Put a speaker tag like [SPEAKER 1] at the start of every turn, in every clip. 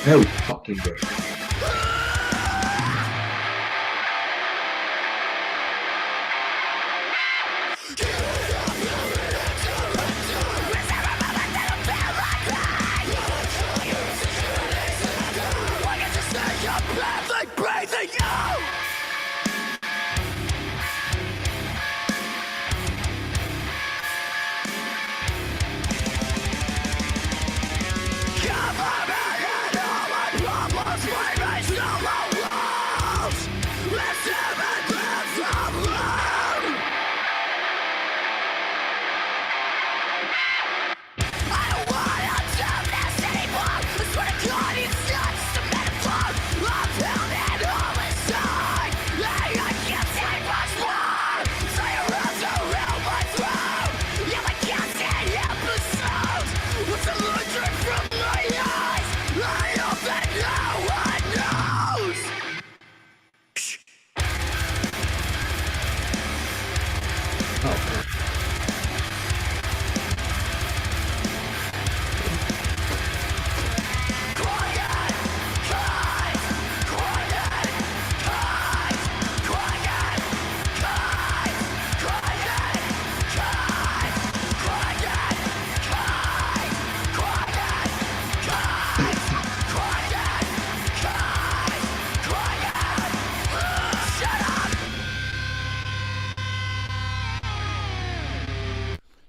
[SPEAKER 1] No fucking way.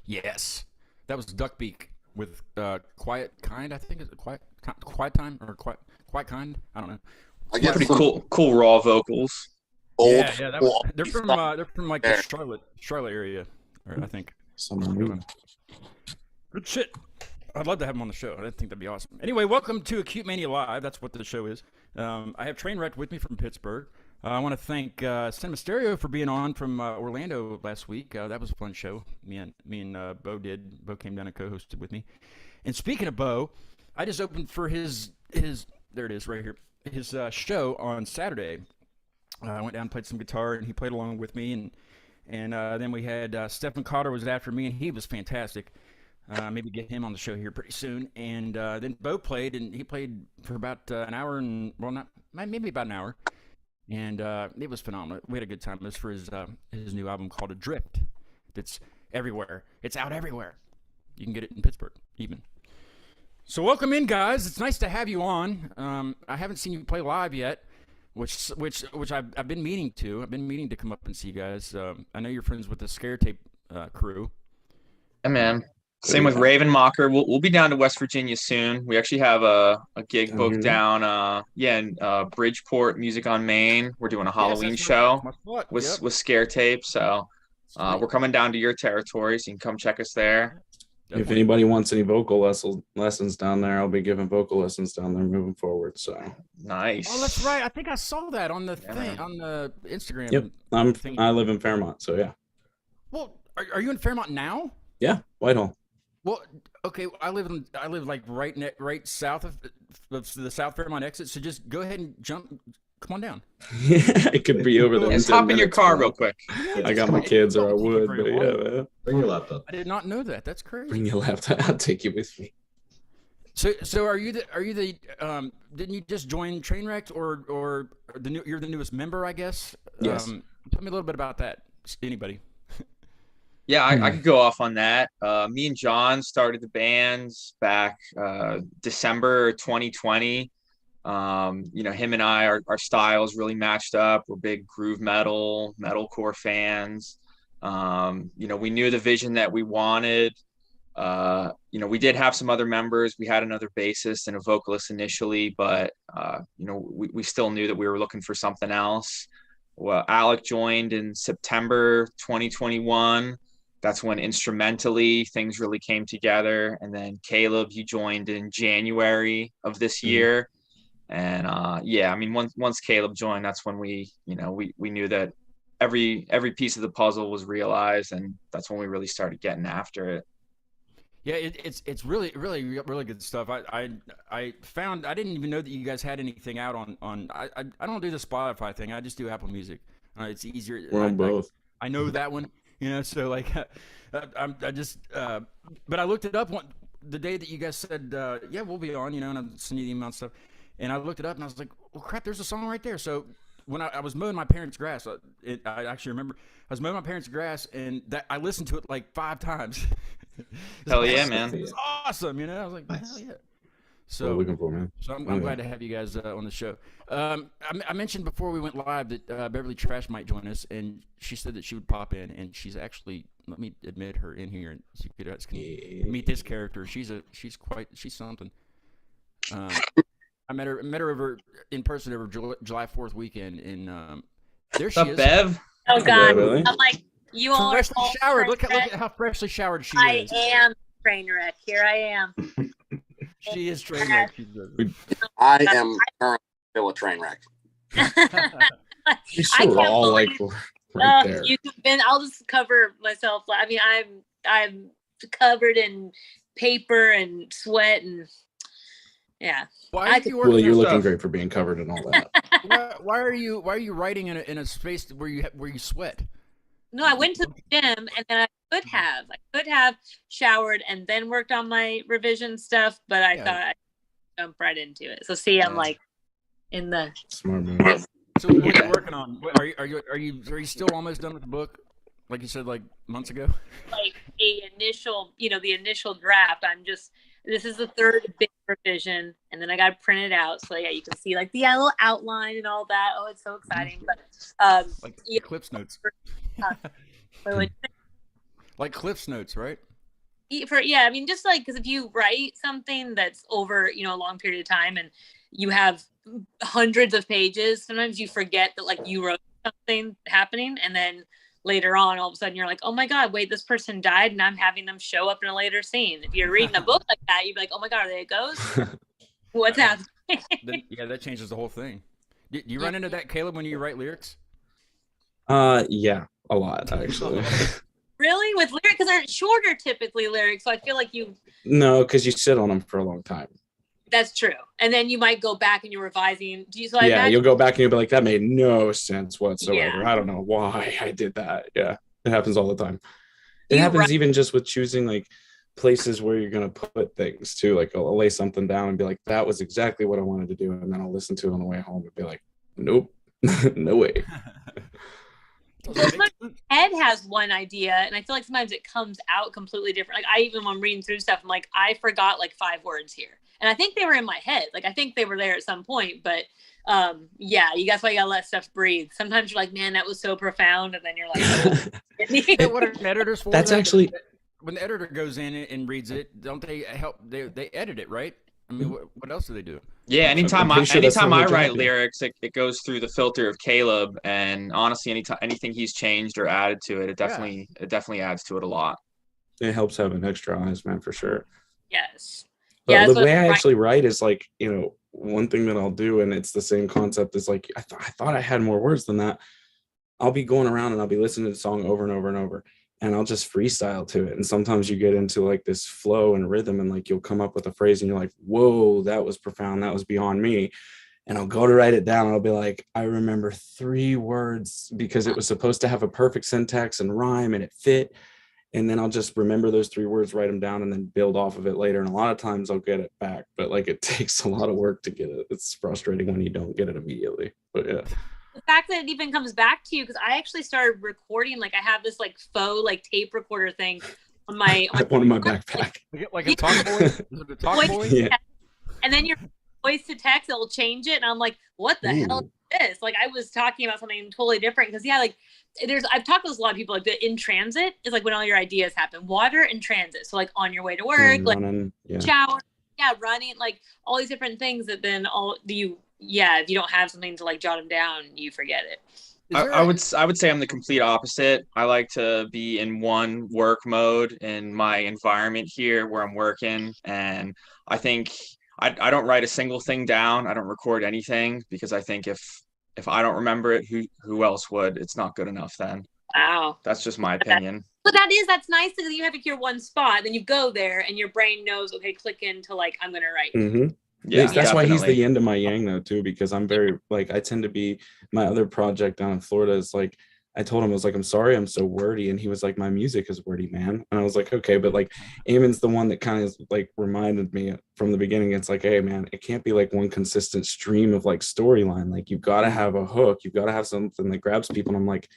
[SPEAKER 2] Yes, that was Duckbeak with Quiet Kind. I think it's Quiet Time or Quiet Kind. I don't know.
[SPEAKER 3] I get
[SPEAKER 4] Pretty
[SPEAKER 3] some
[SPEAKER 4] cool raw vocals.
[SPEAKER 3] old.
[SPEAKER 2] Yeah, that was, they're from like the Charlotte area, or I think. Good shit. I'd love to have him on the show. I think that'd be awesome. Anyway, welcome to Acute Mania Live. That's what the show is. I have Trainwrecked with me from Pittsburgh. I want to thank Cinema Stereo for being on from Orlando last week. That was a fun show. Me and Bo did. Bo came down and co-hosted with me. And speaking of Bo, I just opened for his there it is right here, his show on Saturday. I went down and played some guitar, and he played along with me. And then we had Stephen Cotter was after me, and he was fantastic. Maybe get him on the show here pretty soon. And then Bo played, and he played for about an hour, and well, not maybe about an hour. And it was phenomenal. We had a good time. It was for his new album called Adrift. It's everywhere. It's out everywhere. You can get it in Pittsburgh, even. So welcome in, guys. It's nice to have you on. I haven't seen you play live yet, which I've been meaning to. I've been meaning to come up and see you guys. I know you're friends with the Scare Tape crew.
[SPEAKER 4] Yeah, man. Same with Raven Mocker. We'll be down to West Virginia soon. We actually have a gig booked down in Bridgeport, Music on Main. We're doing a Halloween show with Scare Tape. So we're coming down to your territory, so you can come check us there.
[SPEAKER 5] Definitely. If anybody wants any vocal lessons down there, I'll be giving vocal lessons down there moving forward. So
[SPEAKER 4] nice.
[SPEAKER 2] Oh, that's right. I think I saw that on the thing on the Instagram.
[SPEAKER 5] Yep, I live in Fairmont, so yeah.
[SPEAKER 2] Well, are you in Fairmont now?
[SPEAKER 5] Yeah, Whitehall.
[SPEAKER 2] Well, okay. I live like right south of the South Fairmont exit. So just go ahead and jump. Come on down.
[SPEAKER 5] Yeah, it could be over there.
[SPEAKER 4] Just hop in your car real quick.
[SPEAKER 5] I got my kids, or I would, but yeah, man.
[SPEAKER 1] Bring your laptop.
[SPEAKER 2] I did not know that. That's crazy.
[SPEAKER 5] Bring your laptop. I'll take you with me.
[SPEAKER 2] So are you the didn't you just join Trainwrecked or you're the newest member, I guess?
[SPEAKER 5] Yes.
[SPEAKER 2] Tell me a little bit about that. Anybody?
[SPEAKER 4] Yeah, I could go off on that. Me and John started the bands back December 2020. Him and I, our styles really matched up. We're big groove metalcore fans. We knew the vision that we wanted. We did have some other members. We had another bassist and a vocalist initially, but we still knew that we were looking for something else. Well, Alec joined in September 2021. That's when instrumentally things really came together. And then Caleb, he joined in January of this year. And once Caleb joined, that's when we knew that every piece of the puzzle was realized, and that's when we really started getting after it.
[SPEAKER 2] Yeah, it's really good stuff. I found I didn't even know that you guys had anything out on I don't do the Spotify thing. I just do Apple Music. It's easier.
[SPEAKER 5] We're on both.
[SPEAKER 2] I know that one. So like, but I looked it up the day that you guys said, yeah, we'll be on, and I'm sending you email and stuff. And I looked it up and I was like, well, crap, there's a song right there. So when I was mowing my parents' grass, I actually remember I was mowing my parents' grass and that I listened to it like 5 times.
[SPEAKER 4] Hell yeah, man.
[SPEAKER 2] It's awesome, you know. I was like, hell yeah.
[SPEAKER 5] What we're looking for, man.
[SPEAKER 2] So I'm glad to have you guys on the show. I mentioned before we went live that Beverly Trash might join us, and she said that she would pop in, and she's actually, let me admit her in here, and so you guys can meet this character. She's something. I met her over in person over July 4th weekend, and there she is.
[SPEAKER 4] Bev?
[SPEAKER 1] Oh God,
[SPEAKER 5] really?
[SPEAKER 1] I'm like, you all are
[SPEAKER 2] freshly showered. Look at how freshly showered she is.
[SPEAKER 1] I am Trainwrecked. Here I am.
[SPEAKER 2] She is Trainwrecked.
[SPEAKER 3] I am currently still a train wreck.
[SPEAKER 5] We're all like right there.
[SPEAKER 1] I'll just cover myself. I mean, I'm covered in paper and sweat and yeah.
[SPEAKER 5] Well, you're looking great for being covered in all that.
[SPEAKER 2] Why are you writing in a space where you sweat?
[SPEAKER 1] No, I went to the gym and then I could have showered and then worked on my revision stuff, but I thought I'd jump right into it. So see, I'm like in the
[SPEAKER 5] Smart move.
[SPEAKER 2] So what are you working on? Are you still almost done with the book? Like you said, like months ago.
[SPEAKER 1] Like the initial draft. This is the third big revision, and then I got it printed out. So yeah, you can see like the little outline and all that. Oh, it's so exciting! But
[SPEAKER 2] like the Cliff's Notes.
[SPEAKER 1] Wait.
[SPEAKER 2] Like Cliff's Notes, right?
[SPEAKER 1] I mean, just like because if you write something that's over a long period of time and you have hundreds of pages, sometimes you forget that like you wrote something happening, and then later on, all of a sudden you're like, oh my God, wait, this person died and I'm having them show up in a later scene. If you're reading a book like that, you'd be like, oh my God, there it goes. What's happening?
[SPEAKER 2] That changes the whole thing. Do you run into that, Caleb, when you write lyrics?
[SPEAKER 5] Yeah, a lot actually.
[SPEAKER 1] Really? With lyrics? Because they're shorter typically lyrics, so I feel like
[SPEAKER 5] No, because you sit on them for a long time.
[SPEAKER 1] That's true. And then you might go back and you're revising.
[SPEAKER 5] You'll go back and you'll be like, that made no sense whatsoever.
[SPEAKER 1] Yeah.
[SPEAKER 5] I don't know why I did that. Yeah, it happens all the time. It happens even just with choosing like places where you're going to put things too. Like I'll lay something down and be like, that was exactly what I wanted to do. And then I'll listen to it on the way home and be like, nope, no way.
[SPEAKER 1] My head has one idea, and I feel like sometimes it comes out completely different. Like when I'm reading through stuff, I'm like, I forgot like 5 words here, and I think they were in my head. Like I think they were there at some point, but that's why you gotta let stuff breathe. Sometimes you're like, man, that was so profound, and then you're like,
[SPEAKER 2] oh. What are editors for?
[SPEAKER 5] That's actually
[SPEAKER 2] when the editor goes in and reads it. Don't they help? They edit it, right? I mean, what else do they do?
[SPEAKER 4] Yeah, anytime I write lyrics, it goes through the filter of Caleb, and honestly, anything he's changed or added to it, it definitely adds to it a lot.
[SPEAKER 5] It helps having extra eyes, man, for sure.
[SPEAKER 1] Yes.
[SPEAKER 5] But the way I actually write is like, one thing that I'll do, and it's the same concept as like, I thought I had more words than that. I'll be going around and I'll be listening to the song over and over and over, and I'll just freestyle to it. And sometimes you get into like this flow and rhythm, and like you'll come up with a phrase and you're like, whoa, that was profound. That was beyond me. And I'll go to write it down. And I'll be like, I remember 3 words because it was supposed to have a perfect syntax and rhyme and it fit. And then I'll just remember those 3 words, write them down, and then build off of it later. And a lot of times I'll get it back, but like it takes a lot of work to get it. It's frustrating when you don't get it immediately, but yeah.
[SPEAKER 1] The fact that it even comes back to you, because I actually started recording, like I have this like faux like tape recorder thing on my
[SPEAKER 5] one in my backpack.
[SPEAKER 2] Like a talk boy? Is it a talk boy?
[SPEAKER 5] Yeah.
[SPEAKER 1] And then your voice to text, it'll change it, and I'm like, what the hell is this? Like I was talking about something totally different, because I've talked with a lot of people, like the in transit is like when all your ideas happen. Water and transit, so like on your way to work, like
[SPEAKER 5] running,
[SPEAKER 1] shower, running, like all these different things that then if you don't have something to like jot them down, you forget it.
[SPEAKER 4] I would say I'm the complete opposite. I like to be in one work mode in my environment here where I'm working, and I think I don't write a single thing down. I don't record anything, because I think if I don't remember it, who else would? It's not good enough then.
[SPEAKER 1] Wow.
[SPEAKER 4] That's just my opinion.
[SPEAKER 1] But that's nice, because you have your one spot, then you go there and your brain knows, okay, click into like, I'm going to write.
[SPEAKER 5] Mm-hmm. Yeah, that's why he's the yin to my yang though too, because I'm very like, I tend to be, my other project down in Florida is like, I told him, I was like, I'm sorry, I'm so wordy. And he was like, my music is wordy, man. And I was like, okay, but like Eamon's the one that kind of like reminded me from the beginning. It's like, hey man, it can't be like one consistent stream of like storyline. Like you've got to have a hook, you've got to have something that grabs people. And I'm like,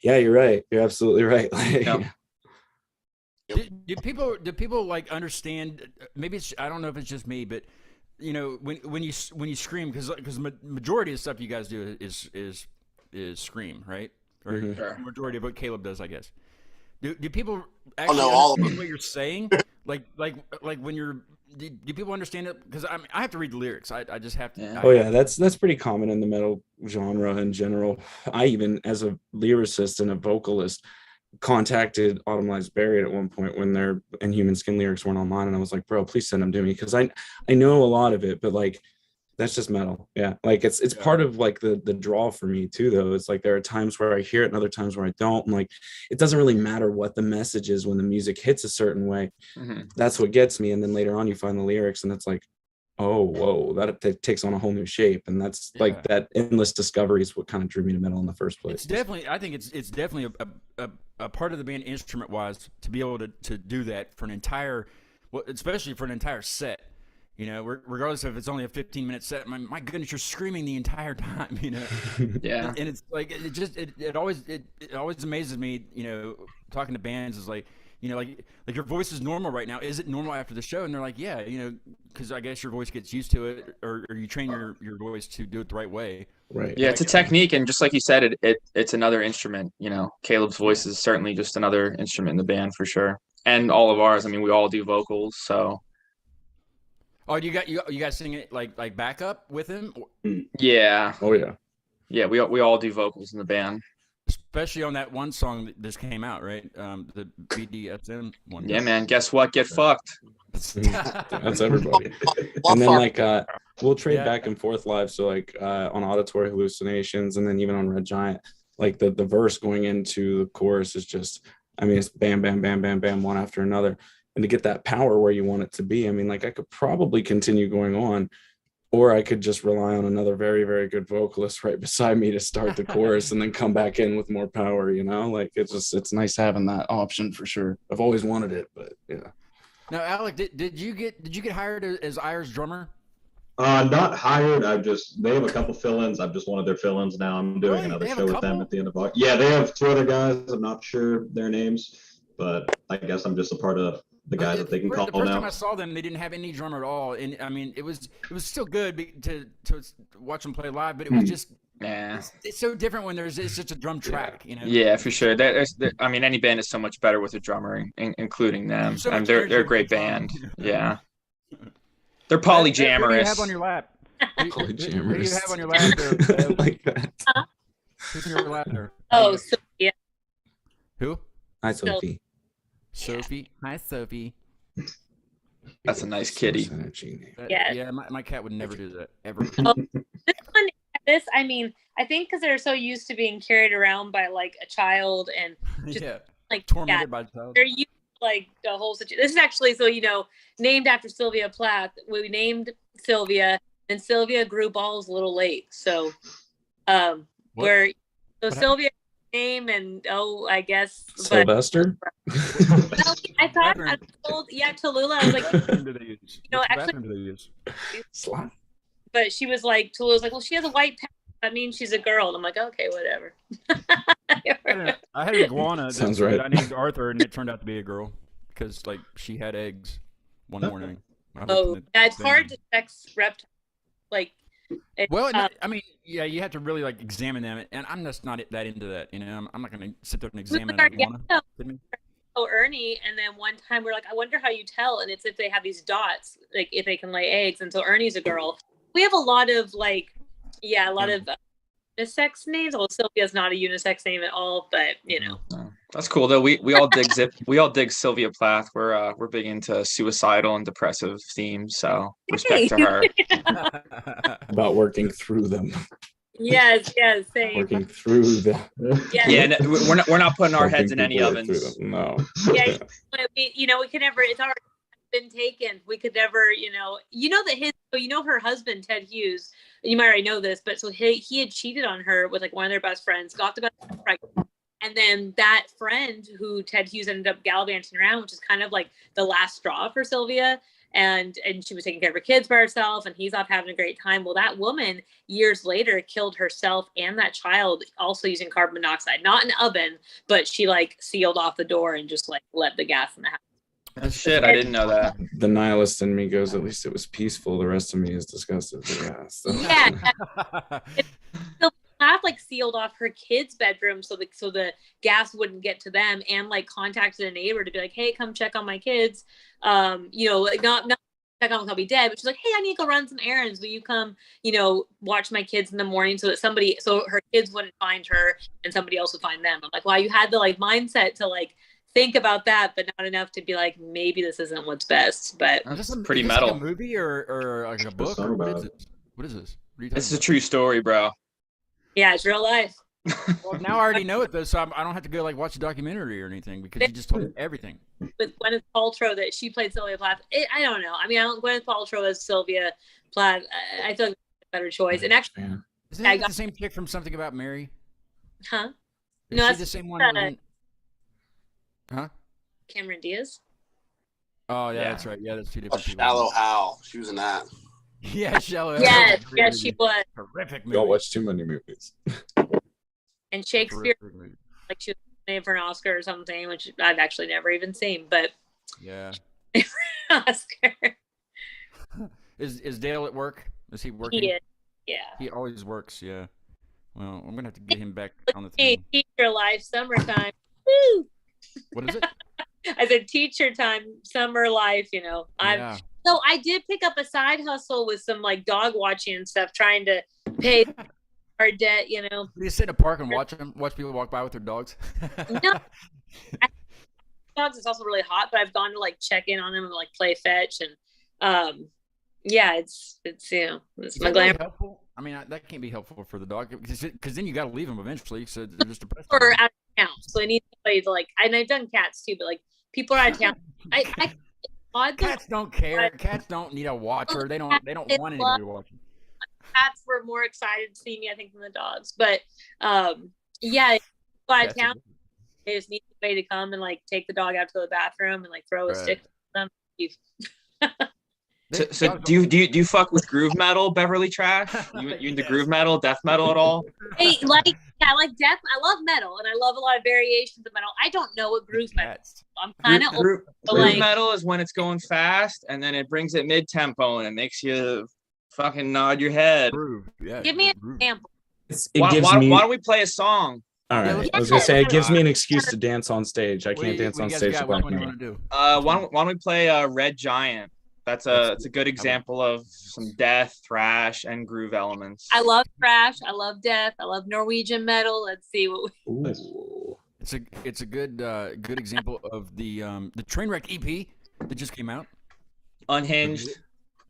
[SPEAKER 5] yeah, you're right. You're absolutely right. Like,
[SPEAKER 4] Yeah.
[SPEAKER 2] Do people like understand? Maybe it's, I don't know if it's just me, but you know, when you scream, because majority of stuff you guys do is scream, right? Or
[SPEAKER 5] Mhm.
[SPEAKER 2] majority of what Caleb does, I guess. Do people actually
[SPEAKER 3] all of
[SPEAKER 2] understand what you're saying? like when you're do people understand it? Because I mean, I have to read the lyrics. I just have to.
[SPEAKER 4] Yeah.
[SPEAKER 5] Oh yeah, that's pretty common in the metal genre in general. I even, as a lyricist and a vocalist, contacted Autumn Lies Buried at one point when their Inhuman Skin lyrics weren't online, and I was like, bro, please send them to me, because I know a lot of it, but like that's just metal. Yeah, like it's part of like the draw for me too, though. It's like there are times where I hear it and other times where I don't. And like it doesn't really matter what the message is when the music hits a certain way.
[SPEAKER 4] Mm-hmm.
[SPEAKER 5] That's what gets me. And then later on you find the lyrics and it's like, oh whoa, that takes on a whole new shape. And that's like that endless discovery is what kind of drew me to metal in the first place.
[SPEAKER 2] It's definitely, I think it's definitely a part of the band instrument wise to be able to do that for an entire, well, especially for an entire set. You know, regardless if it's only a 15-minute set, my goodness, you're screaming the entire time. You know,
[SPEAKER 4] Yeah.
[SPEAKER 2] and it's like it always amazes me. You know, talking to bands is like, you know, like your voice is normal right now. Is it normal after the show? And they're like, yeah, you know, because I guess your voice gets used to it, or you train your voice to do it the right way.
[SPEAKER 5] Right.
[SPEAKER 4] Yeah, it's a technique, and just like you said, it's another instrument. You know, Caleb's voice is certainly just another instrument in the band for sure, and all of ours. I mean, we all do vocals, so.
[SPEAKER 2] Oh, you guys sing it like backup with him?
[SPEAKER 4] Yeah.
[SPEAKER 5] Oh yeah.
[SPEAKER 4] Yeah, we all do vocals in the band.
[SPEAKER 2] Especially on that one song that just came out, right? The BDSM one.
[SPEAKER 4] Yeah, man. Guess what? Get fucked.
[SPEAKER 5] That's everybody. And then like we'll trade back and forth live. So like on Auditory Hallucinations, and then even on Red Giant, like the verse going into the chorus is just, I mean, it's bam, bam, bam, bam, bam, one after another. And to get that power where you want it to be, I mean, like I could probably continue going on, or I could just rely on another very, very good vocalist right beside me to start the chorus and then come back in with more power, you know? Like it's nice having that option for sure. I've always wanted it, but yeah.
[SPEAKER 2] Now, Alec, did you get hired as Ira's drummer?
[SPEAKER 6] Not hired. They have a couple fill-ins. I've just one of their fill-ins now. I'm doing another show with them at the end of August. Yeah, they have two other guys. I'm not sure their names, but I guess I'm just a part of the guys that they can call now.
[SPEAKER 2] The first time I saw them, they didn't have any drummer at all, and I mean, it was still good to watch them play live, but it was just it's so different when it's just a drum track, you know.
[SPEAKER 4] Yeah, for sure. I mean, any band is so much better with a drummer, including them.
[SPEAKER 2] So
[SPEAKER 4] and they're a great band. Yeah, they're polygammerous.
[SPEAKER 2] Who do you have on your lap? Who do you have on your lap there?
[SPEAKER 5] I like that.
[SPEAKER 2] Who's on your lap there?
[SPEAKER 1] Oh, Sophia.
[SPEAKER 2] Who?
[SPEAKER 5] Hi, Sophie.
[SPEAKER 2] Sophie. Hi, Sophie.
[SPEAKER 4] That's a nice kitty.
[SPEAKER 1] Yeah.
[SPEAKER 2] Yeah, my cat would never do that ever.
[SPEAKER 1] Oh, I mean, I think because they're so used to being carried around by like a child and just like
[SPEAKER 2] tormented by a child.
[SPEAKER 1] They're used to, like the whole situation. This is actually, so you know, named after Sylvia Plath. We named Sylvia, and Sylvia grew balls a little late. So, Sylvia name, and I guess
[SPEAKER 5] Sylvester.
[SPEAKER 1] I thought I told Tallulah. I was like, you know, actually, but she was like, Tallulah was like, well, she has a white pants. That means she's a girl. And I'm like, okay, whatever.
[SPEAKER 2] I had an iguana.
[SPEAKER 5] Sounds right.
[SPEAKER 2] I named Arthur, and it turned out to be a girl because like she had eggs one morning.
[SPEAKER 1] It's hard to sex reptiles. Like,
[SPEAKER 2] well, I mean, yeah, you have to really like examine them, and I'm just not that into that. You know, I'm not going to sit there and examine an iguana.
[SPEAKER 1] Ernie, and then one time we're like, I wonder how you tell, and it's if they have these dots, like if they can lay eggs. And so Ernie's a girl. We have a lot of like, a lot of unisex names. Well, Sylvia's not a unisex name at all, but you know.
[SPEAKER 4] That's cool though. We all dig we all dig Sylvia Plath. We're big into suicidal and depressive themes, so respect to her.
[SPEAKER 5] About working through them.
[SPEAKER 1] Yes, same.
[SPEAKER 5] Working through them.
[SPEAKER 4] Yeah, we're not putting our heads in any ovens.
[SPEAKER 5] No.
[SPEAKER 1] Yeah, we can never. It's our been taken. We could never, that her husband, Ted Hughes, you might already know this, but so he had cheated on her with like one of their best friends, got the best friend pregnant. And then that friend who Ted Hughes ended up gallivanting around, which is kind of like the last straw for Sylvia. And she was taking care of her kids by herself, and he's off having a great time. Well, that woman years later killed herself and that child also using carbon monoxide, not an oven, but she like sealed off the door and just like let the gas in the house.
[SPEAKER 4] Oh, shit, I didn't know that.
[SPEAKER 5] The nihilist in me goes, at least it was peaceful. The rest of me is disgusted. Yeah. So.
[SPEAKER 1] Yeah. Have like sealed off her kid's bedroom so the gas wouldn't get to them, and like contacted a neighbor to be like, hey, come check on my kids. Like not check on them, I'll be dead, but she's like, hey, I need to go run some errands. Will you come, watch my kids in the morning so her kids wouldn't find her and somebody else would find them. I'm like, wow, you had the like mindset to like think about that, but not enough to be like, maybe this isn't what's best. But
[SPEAKER 4] that's pretty metal.
[SPEAKER 2] Like a movie or like a book? Or what is it? What is this?
[SPEAKER 4] This is a true story, bro.
[SPEAKER 1] Yeah, it's real life.
[SPEAKER 2] Well, now I already know it though, so I don't have to go like watch a documentary or anything because you just told me everything.
[SPEAKER 1] With Gwyneth Paltrow, that she played Sylvia Plath. I don't know. I mean, Gwyneth Paltrow as Sylvia Plath. I feel like a better choice. And actually,
[SPEAKER 2] isn't that the same chick from Something About Mary?
[SPEAKER 1] Huh?
[SPEAKER 2] Is she the same one? Huh?
[SPEAKER 1] Cameron Diaz.
[SPEAKER 2] Oh yeah, that's right. Yeah, that's two different people.
[SPEAKER 3] Shallow Hal. She was in that.
[SPEAKER 2] Yeah, Shallow.
[SPEAKER 1] Yes, she was.
[SPEAKER 2] Terrific movie.
[SPEAKER 5] Don't watch too many movies.
[SPEAKER 1] And Shakespeare, like she was named for an Oscar or something, which I've actually never even seen. But
[SPEAKER 2] yeah,
[SPEAKER 1] Oscar.
[SPEAKER 2] Is Dale at work? Is he working?
[SPEAKER 1] He is. Yeah.
[SPEAKER 2] He always works. Yeah. Well, I'm gonna have to get him back on the
[SPEAKER 1] team. Teacher life, summertime. Woo!
[SPEAKER 2] What is it?
[SPEAKER 1] I said teacher time, summer life. So I did pick up a side hustle with some like dog watching and stuff, trying to pay our debt.
[SPEAKER 2] You sit in a park and watch people walk by with their dogs.
[SPEAKER 1] No, dogs. It's also really hot, but I've gone to like check in on them and like play fetch, and it's my glam.
[SPEAKER 2] Really helpful? I mean, that can't be helpful for the dog because then you got to leave them eventually. So they're just depressed.
[SPEAKER 1] Or out of town, so I need somebody to like. And I've done cats too, but like people are out of town.
[SPEAKER 2] Cats don't care. Cats don't need a watcher. They don't want anybody watching.
[SPEAKER 1] Cats were more excited to see me, I think, than the dogs. But yeah, by town, they just need somebody to come and like take the dog out to the bathroom and like throw a stick at them.
[SPEAKER 4] So do you fuck with groove metal, Beverly Trash? You into groove metal, death metal at all?
[SPEAKER 1] Hey, I like death. I love metal, and I love a lot of variations of metal. I don't know what groove metal is. I'm kind of
[SPEAKER 4] groove metal is when it's going fast, and then it brings it mid tempo, and it makes you fucking nod your head.
[SPEAKER 2] Groove. Yeah,
[SPEAKER 1] give me an example.
[SPEAKER 4] Why don't we play a song?
[SPEAKER 5] All right. I was gonna say it gives me an excuse to dance on stage. I can't dance on stage.
[SPEAKER 2] What do you want to do?
[SPEAKER 4] Why don't we play Red Giant? It's a good example of some death, thrash, and groove elements.
[SPEAKER 1] I love thrash. I love death. I love Norwegian metal. Let's see what we.
[SPEAKER 2] It's a good example of the Trainwrecked EP that just came out.
[SPEAKER 4] Unhinged.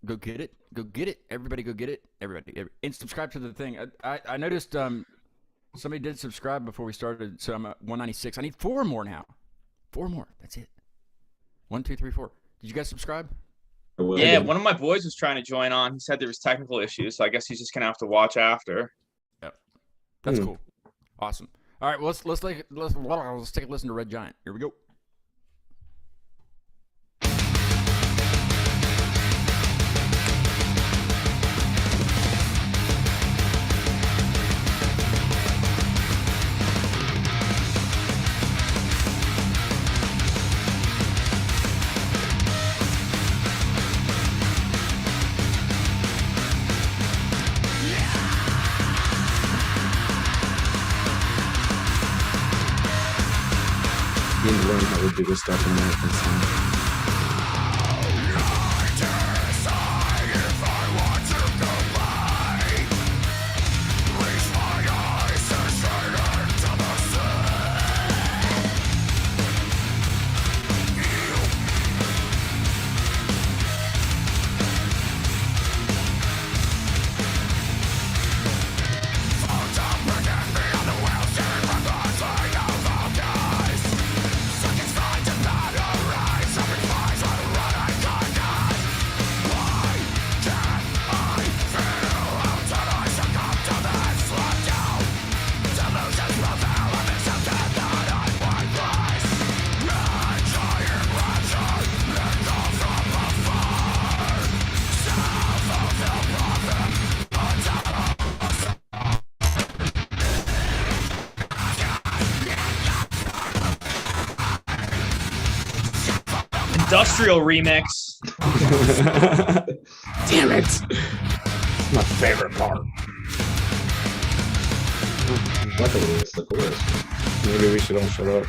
[SPEAKER 2] Go get it. Go get it. Everybody go get it. Everybody. And subscribe to the thing. I noticed somebody did subscribe before we started, so I'm at 196. I need 4 more now. 4 more. That's it. 1, 2, 3, 4. Did you guys subscribe?
[SPEAKER 4] Yeah, one of my boys was trying to join on. He said there was technical issues, so I guess he's just gonna have to watch after.
[SPEAKER 2] Yep, that's cool. Awesome. All right, well, let's take a listen to Red Giant. Here we go.
[SPEAKER 5] Learn how to do this stuff in American song.
[SPEAKER 7] Satisfied to battle rise.
[SPEAKER 4] industrial remix.
[SPEAKER 5] Damn it! My favorite part.
[SPEAKER 6] Luckily, it's the chorus.
[SPEAKER 5] Maybe we should all shut up.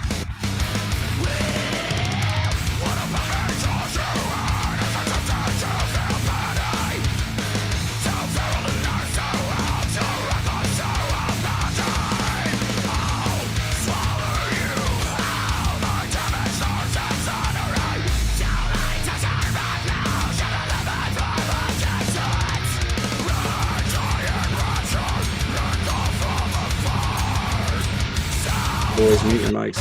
[SPEAKER 5] Boys, mute your mics.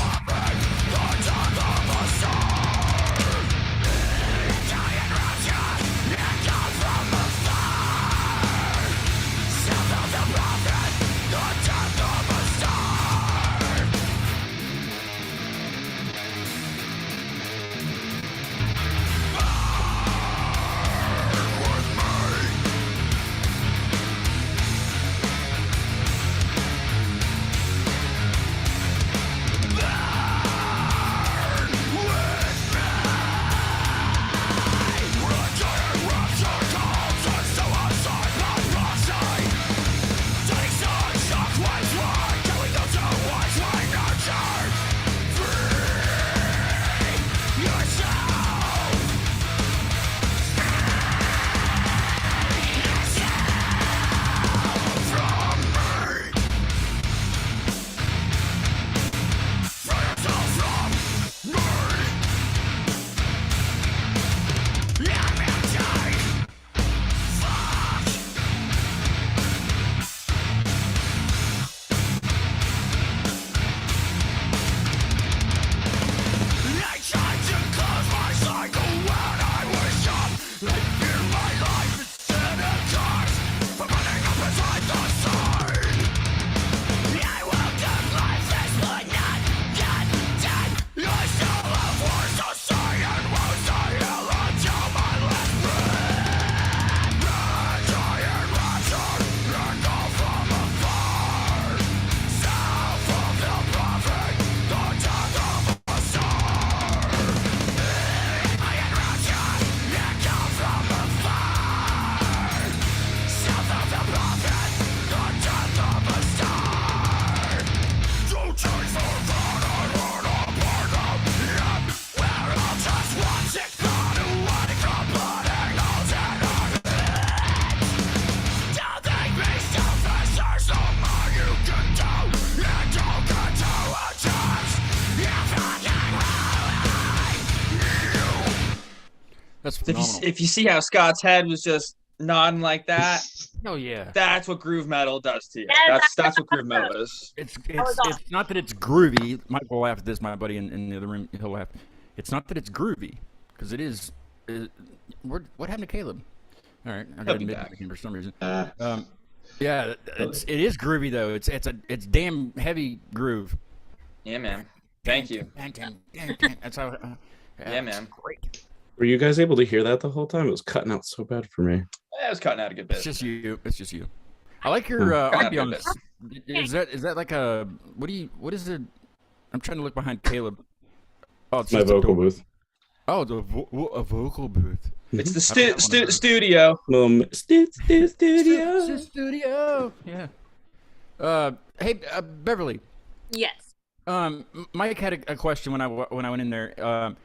[SPEAKER 2] That's phenomenal.
[SPEAKER 4] If you see how Scott's head was just nodding like that,
[SPEAKER 2] oh yeah,
[SPEAKER 4] that's what groove metal does to you.
[SPEAKER 1] Yeah,
[SPEAKER 4] That's what groove metal is.
[SPEAKER 2] it's not that it's groovy. Mike will laugh at this. My buddy in the other room, he'll laugh. It's not that it's groovy, because it is. What happened to Caleb? All right, I got to admit him for some reason. Yeah, it is groovy though. It's damn heavy groove.
[SPEAKER 4] Yeah, man. Thank you.
[SPEAKER 2] That's how.
[SPEAKER 4] Yeah, man.
[SPEAKER 2] Great.
[SPEAKER 5] Were you guys able to hear that the whole time? It was cutting out so bad for me.
[SPEAKER 4] I was cutting out a good bit.
[SPEAKER 2] It's just you. I like your ambiance. Is that like a what is it? I'm trying to look behind Caleb. Oh, it's
[SPEAKER 5] my vocal booth.
[SPEAKER 2] Oh, a vocal booth.
[SPEAKER 4] It's the studio.
[SPEAKER 2] Studio. Yeah. Hey, Beverly.
[SPEAKER 1] Yes.
[SPEAKER 2] Mike had a question when I went in there.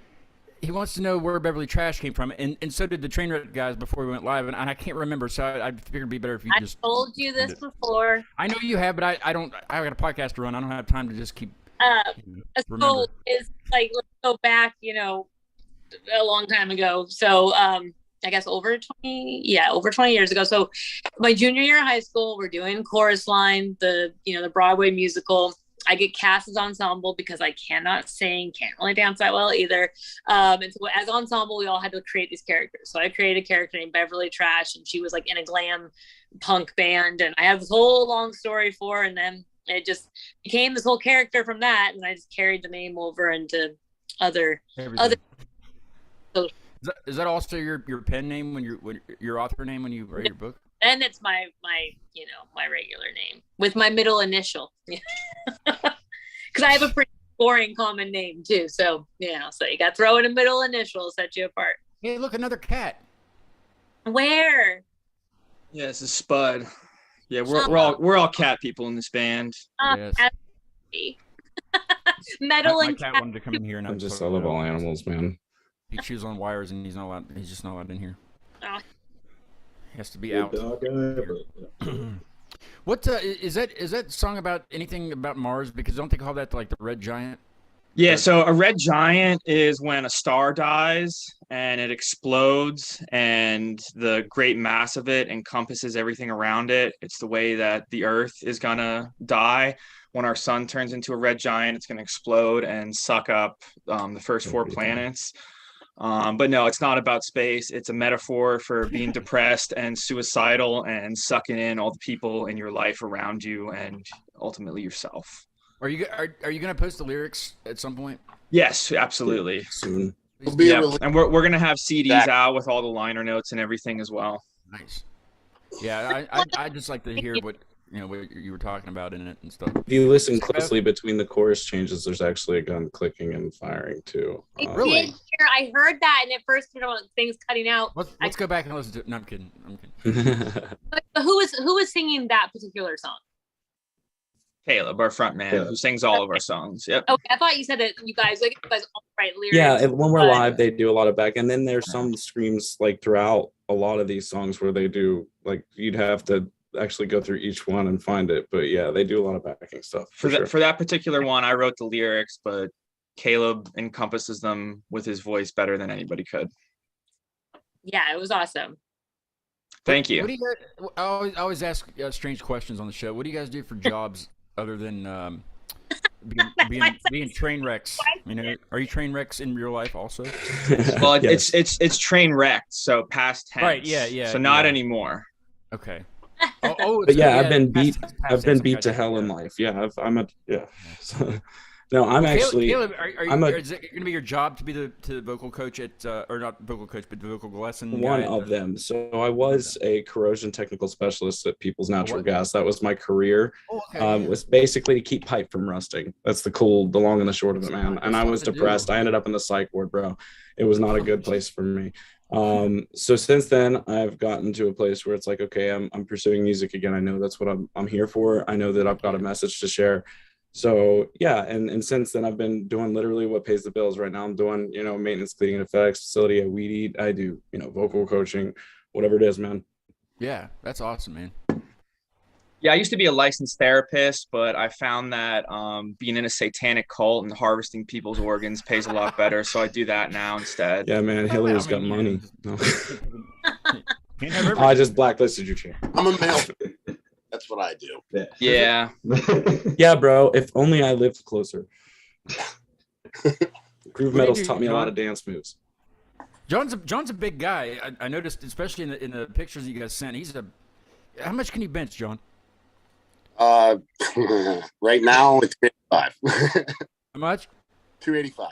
[SPEAKER 2] He wants to know where Beverly Trash came from, and so did the Trainwrecked guys before we went live, and I can't remember, so I figured it'd be better if you just.
[SPEAKER 1] I told you this before.
[SPEAKER 2] I know you have, but I don't. I got a podcast to run. I don't have time to just keep.
[SPEAKER 1] So it's like, let's go back, a long time ago. So I guess over 20 years ago. So my junior year of high school, we're doing Chorus Line, the Broadway musical. I get cast as ensemble because I cannot sing, can't really dance that well either. And so as ensemble, we all had to create these characters. So I created a character named Beverly Trash, and she was like in a glam punk band. And I have this whole long story for her, and then it just became this whole character from that. And I just carried the name over into other.
[SPEAKER 2] So, is that also your pen name when your author name when you write your book?
[SPEAKER 1] And it's my my regular name with my middle initial. Because I have a pretty boring common name too. So so you got to throw in a middle initial, set you apart.
[SPEAKER 2] Hey, look, another cat.
[SPEAKER 1] Where?
[SPEAKER 4] Yeah, this is Spud. Yeah, we're all cat people in this band.
[SPEAKER 2] Yes.
[SPEAKER 1] Metal
[SPEAKER 2] My
[SPEAKER 1] and
[SPEAKER 2] cat
[SPEAKER 1] cat.
[SPEAKER 2] wanted to come in here, and
[SPEAKER 5] I love all animals, man.
[SPEAKER 2] He chews on wires, and he's just not allowed in here.
[SPEAKER 1] Oh.
[SPEAKER 2] He has to be out.
[SPEAKER 6] Dog guy, but,
[SPEAKER 2] What is that song about anything about Mars? Because don't they call that like the red giant?
[SPEAKER 4] Yeah, so a red giant is when a star dies and it explodes, and the great mass of it encompasses everything around it. It's the way that the Earth is gonna die. When our sun turns into a red giant, it's gonna explode and suck up the first 4 planets. But no, it's not about space. It's a metaphor for being depressed and suicidal and sucking in all the people in your life around you and ultimately yourself.
[SPEAKER 2] Are you gonna post the lyrics at some point?
[SPEAKER 4] Yes, absolutely.
[SPEAKER 5] Soon.
[SPEAKER 4] Yeah, and we're gonna have CDs out with all the liner notes and everything as well.
[SPEAKER 2] Nice. Yeah, I just like to hear what you were talking about in it and stuff.
[SPEAKER 5] If you listen closely between the chorus changes, there's actually a gun clicking and firing too.
[SPEAKER 2] Really?
[SPEAKER 1] I heard that, and at first, things cutting out.
[SPEAKER 2] Let's go back and listen to it. No, I'm kidding.
[SPEAKER 1] But who was singing that particular song?
[SPEAKER 4] Caleb, our front man, who sings all of our songs. Yep.
[SPEAKER 1] Okay, I thought you said that you guys all write lyrics.
[SPEAKER 5] Yeah, when we're live, they do a lot of back, and then there's some screams like throughout a lot of these songs where they do like you'd have to actually go through each one and find it. But yeah, they do a lot of backing stuff.
[SPEAKER 4] For that particular one, I wrote the lyrics, but Caleb encompasses them with his voice better than anybody could.
[SPEAKER 1] Yeah, it was awesome.
[SPEAKER 4] Thank you.
[SPEAKER 2] What do you guys, I always ask strange questions on the show. What do you guys do for jobs other than being train wrecks? Are you train wrecks in real life also?
[SPEAKER 4] Well, yes. it's train wrecked, so past tense.
[SPEAKER 2] Right. Yeah.
[SPEAKER 4] So not anymore.
[SPEAKER 2] Okay.
[SPEAKER 5] But yeah, I've been beat. I've been beat to hell in life. Yeah, No, I'm actually.
[SPEAKER 2] Caleb, is it going to be your job to be the vocal coach at, or not vocal coach, but the vocal lesson?
[SPEAKER 5] One of them. So I was a corrosion technical specialist at People's Natural Gas. That was my career. Was basically to keep pipe from rusting. That's the long and the short of it, man. And I was depressed. I ended up in the psych ward, bro. It was not a good place for me. So since then, I've gotten to a place where it's like, okay, I'm pursuing music again. I know that's what I'm here for. I know that I've got a message to share. So yeah, and since then I've been doing literally what pays the bills. Right now I'm doing, maintenance, cleaning and effects, facility, I weed eat, I do, vocal coaching, whatever it is, man.
[SPEAKER 2] Yeah, that's awesome, man.
[SPEAKER 4] Yeah, I used to be a licensed therapist, but I found that being in a satanic cult and harvesting people's organs pays a lot better. So I do that now instead.
[SPEAKER 5] Yeah, man, Hillary's got money. No. I just blacklisted you, champ.
[SPEAKER 3] I'm a male. That's what I do.
[SPEAKER 4] Yeah.
[SPEAKER 5] Yeah, bro. If only I lived closer. Groove Metal's taught me a lot of dance moves.
[SPEAKER 2] John's a big guy. I noticed, especially in the pictures you guys sent. How much can you bench, John?
[SPEAKER 3] Right now it's 285.
[SPEAKER 2] How much?
[SPEAKER 3] 285.